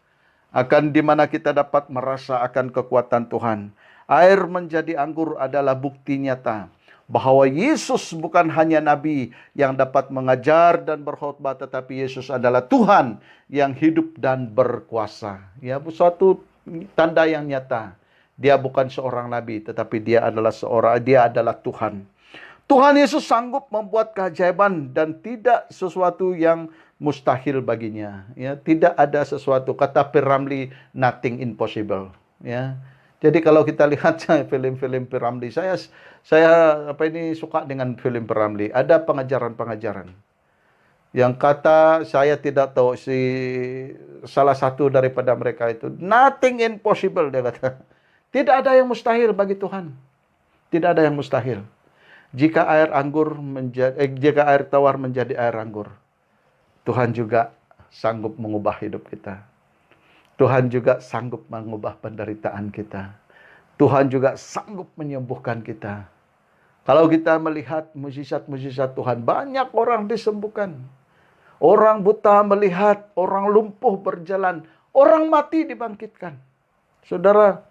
akan di mana kita dapat merasa akan kekuatan Tuhan. Air menjadi anggur adalah bukti nyata bahwa Yesus bukan hanya nabi yang dapat mengajar dan berkhotbah, tetapi Yesus adalah Tuhan yang hidup dan berkuasa. Ya, suatu tanda yang nyata. Dia bukan seorang nabi, tetapi dia adalah Tuhan. Tuhan Yesus sanggup membuat keajaiban dan tidak sesuatu yang mustahil baginya. Ya, tidak ada sesuatu, kata P. Ramlee, nothing impossible. Ya. Jadi kalau kita lihat film-film P. Ramlee, saya suka dengan film P. Ramlee. Ada pengajaran-pengajaran yang kata, saya tidak tahu, salah satu daripada mereka itu, nothing impossible, dia kata. Tidak ada yang mustahil bagi Tuhan. Tidak ada yang mustahil. Jika air tawar menjadi air anggur, Tuhan juga sanggup mengubah hidup kita. Tuhan juga sanggup mengubah penderitaan kita. Tuhan juga sanggup menyembuhkan kita. Kalau kita melihat mukjizat-mukjizat Tuhan, banyak orang disembuhkan. Orang buta melihat, orang lumpuh berjalan, orang mati dibangkitkan. Saudara,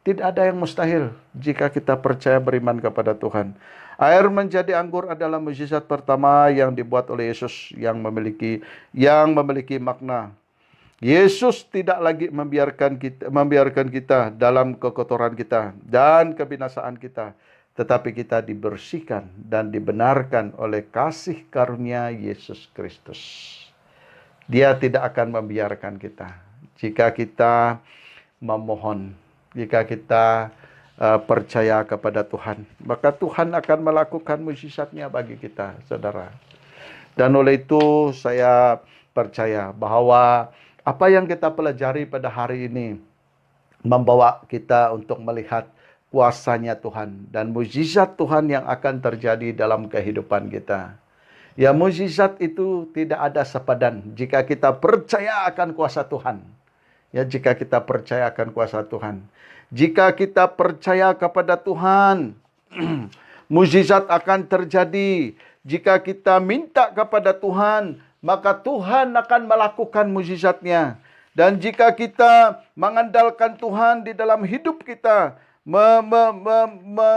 tidak ada yang mustahil jika kita percaya beriman kepada Tuhan. Air menjadi anggur adalah mukjizat pertama yang dibuat oleh Yesus yang memiliki makna. Yesus tidak lagi membiarkan kita dalam kekotoran kita dan kebinasaan kita, tetapi kita dibersihkan dan dibenarkan oleh kasih karunia Yesus Kristus. Dia tidak akan membiarkan kita jika kita memohon, jika kita percaya kepada Tuhan, maka Tuhan akan melakukan mukjizatnya bagi kita, saudara. Dan oleh itu saya percaya bahwa apa yang kita pelajari pada hari ini membawa kita untuk melihat kuasanya Tuhan dan mukjizat Tuhan yang akan terjadi dalam kehidupan kita. Ya, mukjizat itu tidak ada sepadan jika kita percaya akan kuasa Tuhan. Ya, jika kita percaya akan kuasa Tuhan. Jika kita percaya kepada Tuhan, mukjizat akan terjadi. Jika kita minta kepada Tuhan, maka Tuhan akan melakukan mukjizatnya. Dan jika kita mengandalkan Tuhan di dalam hidup kita,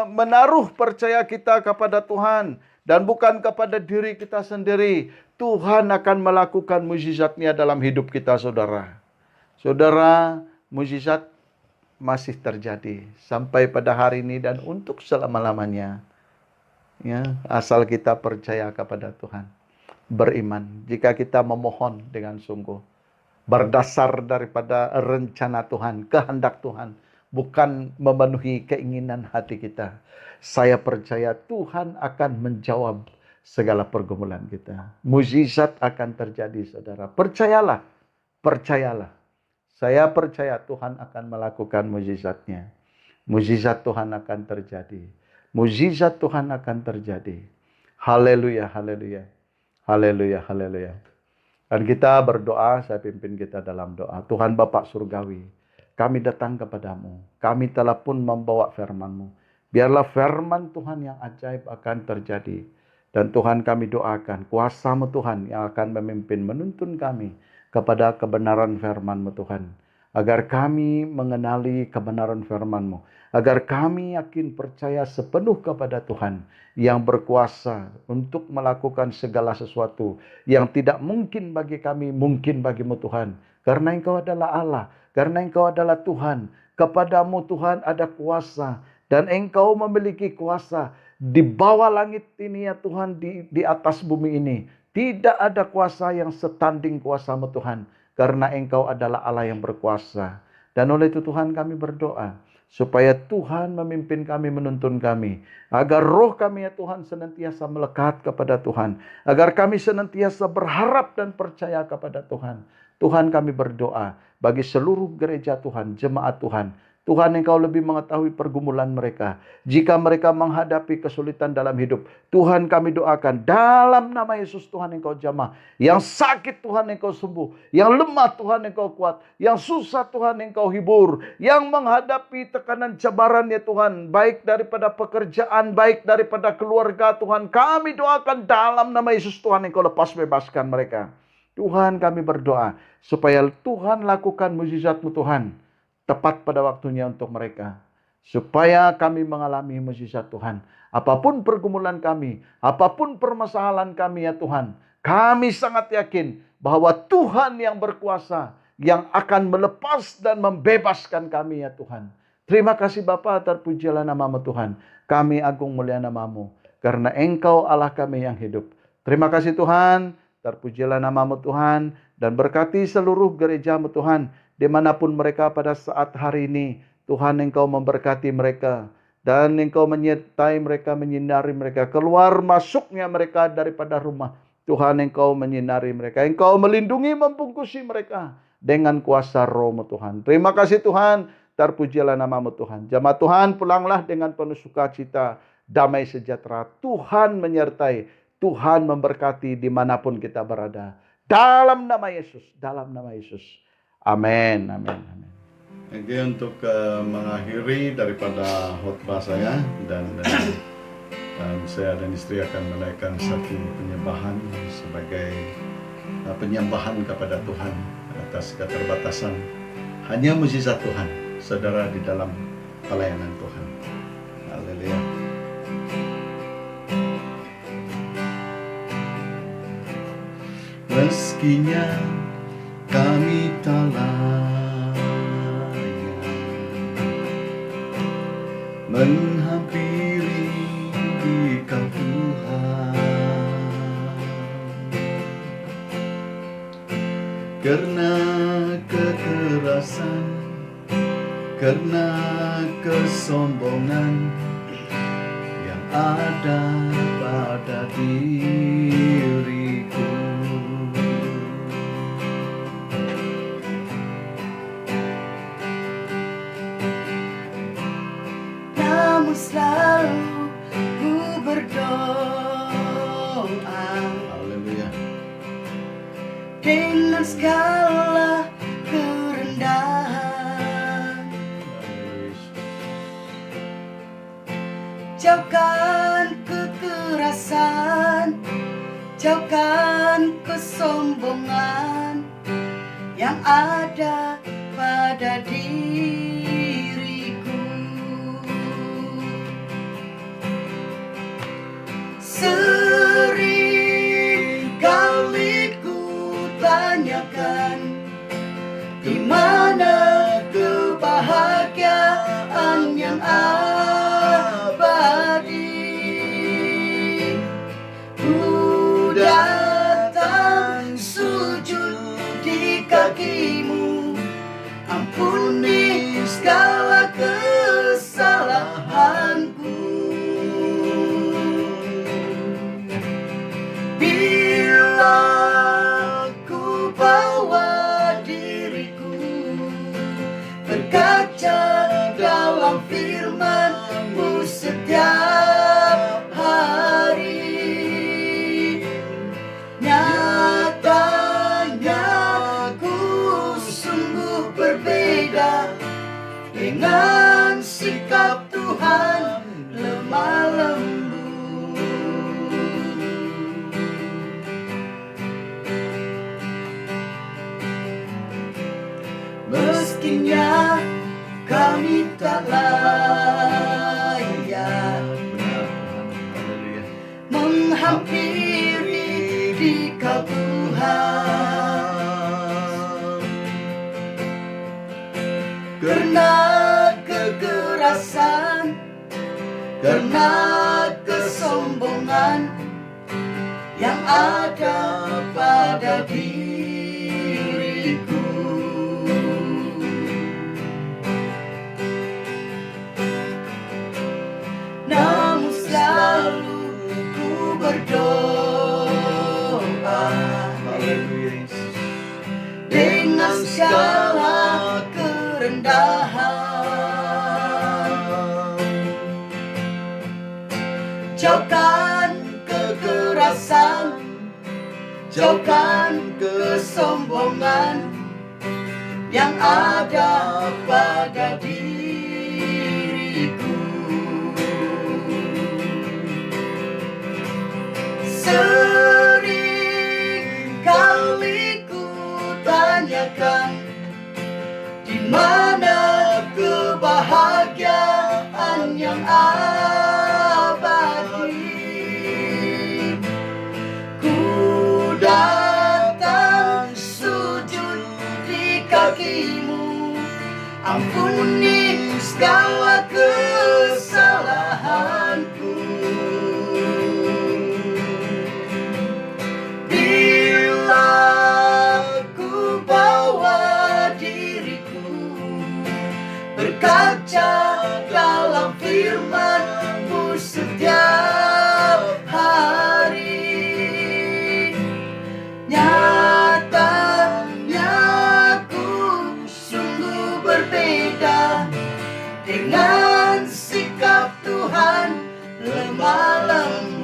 menaruh percaya kita kepada Tuhan, dan bukan kepada diri kita sendiri, Tuhan akan melakukan mukjizatnya dalam hidup kita, saudara. Saudara, mukjizat masih terjadi sampai pada hari ini dan untuk selama-lamanya. Ya, asal kita percaya kepada Tuhan, beriman. Jika kita memohon dengan sungguh, berdasar daripada rencana Tuhan, kehendak Tuhan, bukan memenuhi keinginan hati kita. Saya percaya Tuhan akan menjawab segala pergumulan kita. Mukjizat akan terjadi, saudara. Percayalah, percayalah. Saya percaya Tuhan akan melakukan mukjizatnya. Mukjizat Tuhan akan terjadi. Mukjizat Tuhan akan terjadi. Haleluya, haleluya. Haleluya, haleluya. Dan kita berdoa, saya pimpin kita dalam doa. Tuhan Bapa Surgawi, kami datang kepadamu. Kami telah pun membawa firman-Mu. Biarlah firman Tuhan yang ajaib akan terjadi Dan Tuhan kami doakan kuasa-Mu Tuhan yang akan memimpin menuntun kami kepada kebenaran firman-Mu Tuhan. Agar kami mengenali kebenaran firman-Mu. Agar kami yakin percaya sepenuh kepada Tuhan yang berkuasa untuk melakukan segala sesuatu yang tidak mungkin bagi kami, mungkin bagi-Mu Tuhan. Karena Engkau adalah Allah, karena Engkau adalah Tuhan. Kepadamu Tuhan ada kuasa dan Engkau memiliki kuasa di bawah langit ini ya Tuhan, di atas bumi ini. Tidak ada kuasa yang setanding kuasa-Mu Tuhan. Karena Engkau adalah Allah yang berkuasa. Dan oleh itu Tuhan kami berdoa. Supaya Tuhan memimpin kami, menuntun kami. Agar roh kami ya Tuhan senantiasa melekat kepada Tuhan. Agar kami senantiasa berharap dan percaya kepada Tuhan. Tuhan kami berdoa bagi seluruh gereja Tuhan, jemaat Tuhan. Tuhan Engkau lebih mengetahui pergumulan mereka. Jika mereka menghadapi kesulitan dalam hidup, Tuhan kami doakan dalam nama Yesus Tuhan Engkau jamah. Yang sakit Tuhan Engkau sembuh. Yang lemah Tuhan Engkau kuat. Yang susah Tuhan Engkau hibur. Yang menghadapi tekanan cabaran ya Tuhan. Baik daripada pekerjaan, baik daripada keluarga Tuhan. Kami doakan dalam nama Yesus Tuhan Engkau lepas bebaskan mereka. Tuhan kami berdoa supaya Tuhan lakukan mukjizat-Mu Tuhan. Tepat pada waktunya untuk mereka. Supaya kami mengalami mukjizat Tuhan. Apapun pergumulan kami, apapun permasalahan kami ya Tuhan. Kami sangat yakin bahwa Tuhan yang berkuasa, yang akan melepas dan membebaskan kami ya Tuhan. Terima kasih Bapa, terpujilah nama-Mu Tuhan. Kami agung mulia nama-Mu. Karena Engkau Allah kami yang hidup. Terima kasih Tuhan, terpujilah nama-Mu Tuhan. Dan berkati seluruh gereja-Mu Tuhan. Dimanapun mereka pada saat hari ini, Tuhan Engkau memberkati mereka. Dan Engkau menyertai mereka, menyinari mereka. Keluar masuknya mereka daripada rumah. Tuhan Engkau menyinari mereka. Engkau melindungi, membungkusi mereka dengan kuasa Roh-Mu Tuhan. Terima kasih Tuhan, terpujilah nama-Mu Tuhan. Jemaat Tuhan pulanglah dengan penuh sukacita, damai sejahtera. Tuhan menyertai, Tuhan memberkati dimanapun kita berada. Dalam nama Yesus, dalam nama Yesus. Amin, amin, amin. Oke, untuk mengakhiri daripada khotbah saya dan saya dan istri akan menaikkan satu penyembahan sebagai penyembahan kepada Tuhan atas keterbatasan hanya mukjizat Tuhan, saudara, di dalam pelayanan Tuhan. Haleluya. Meskinya kami tak layak menghampiri Dikau Tuhan, karena kekerasan, karena kesombongan yang ada pada diriku. Selalu ku berdoa, Haleluya. dengan segala kerendahan. Jauhkan kekerasan, jauhkan kesombongan yang ada pada diriku. Sering kali ku tanyakan, di mana kebahagiaan yang abadi? Ku datang sujud di kaki-Mu, ampuni segala kesalahanku. Bila ku bawa diriku berkaca dalam firman-Mu setiap hari, nyatanya ku sungguh berbeda dengan sikap Tuhan lemah lembut. tak layak Benar Tuhan. Haleluya. menghampiri Dikau Tuhan. Karena kekerasan, karena kesombongan yang ada pada diriku, namun selalu ku berdoa Haleluya Yesus. dengan segala kerendahan. Jauhkan kekerasan, jauhkan kesombongan yang ada pada diriku. Sering kali ku tanyakan, di mana kebahagiaan yang abadi? Ku datang sujud di kakimu, ampuni segala kesalahanku. Bila ku bawa diriku berkaca dalam firman-Mu setiap hari, nyatanya ku sungguh berbeda dengan sikap Tuhan lemah lembut.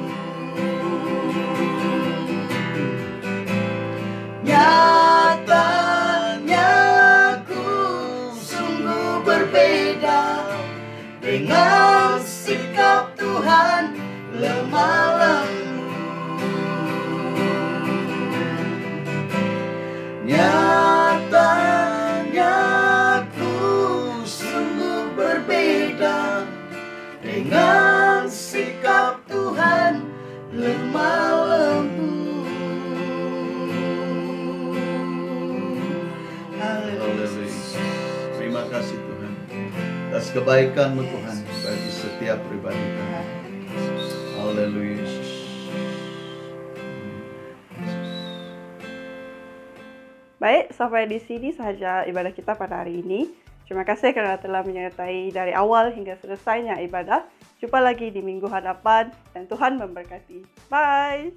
Nyatanya ku sungguh berbeda dengan sikap Tuhan lemah lembut. Nyatanya ku sungguh berbeda dengan sikap Tuhan lemah lembut. Haleluya. Terima kasih Tuhan atas kebaikan-Mu Tuhan bagi setiap pribadi kami. Haleluya Yesus. Baik, sampai di sini saja ibadah kita pada hari ini. Terima kasih karena telah menyertai dari awal hingga selesainya ibadah. Jumpa lagi di minggu hadapan dan Tuhan memberkati. Bye!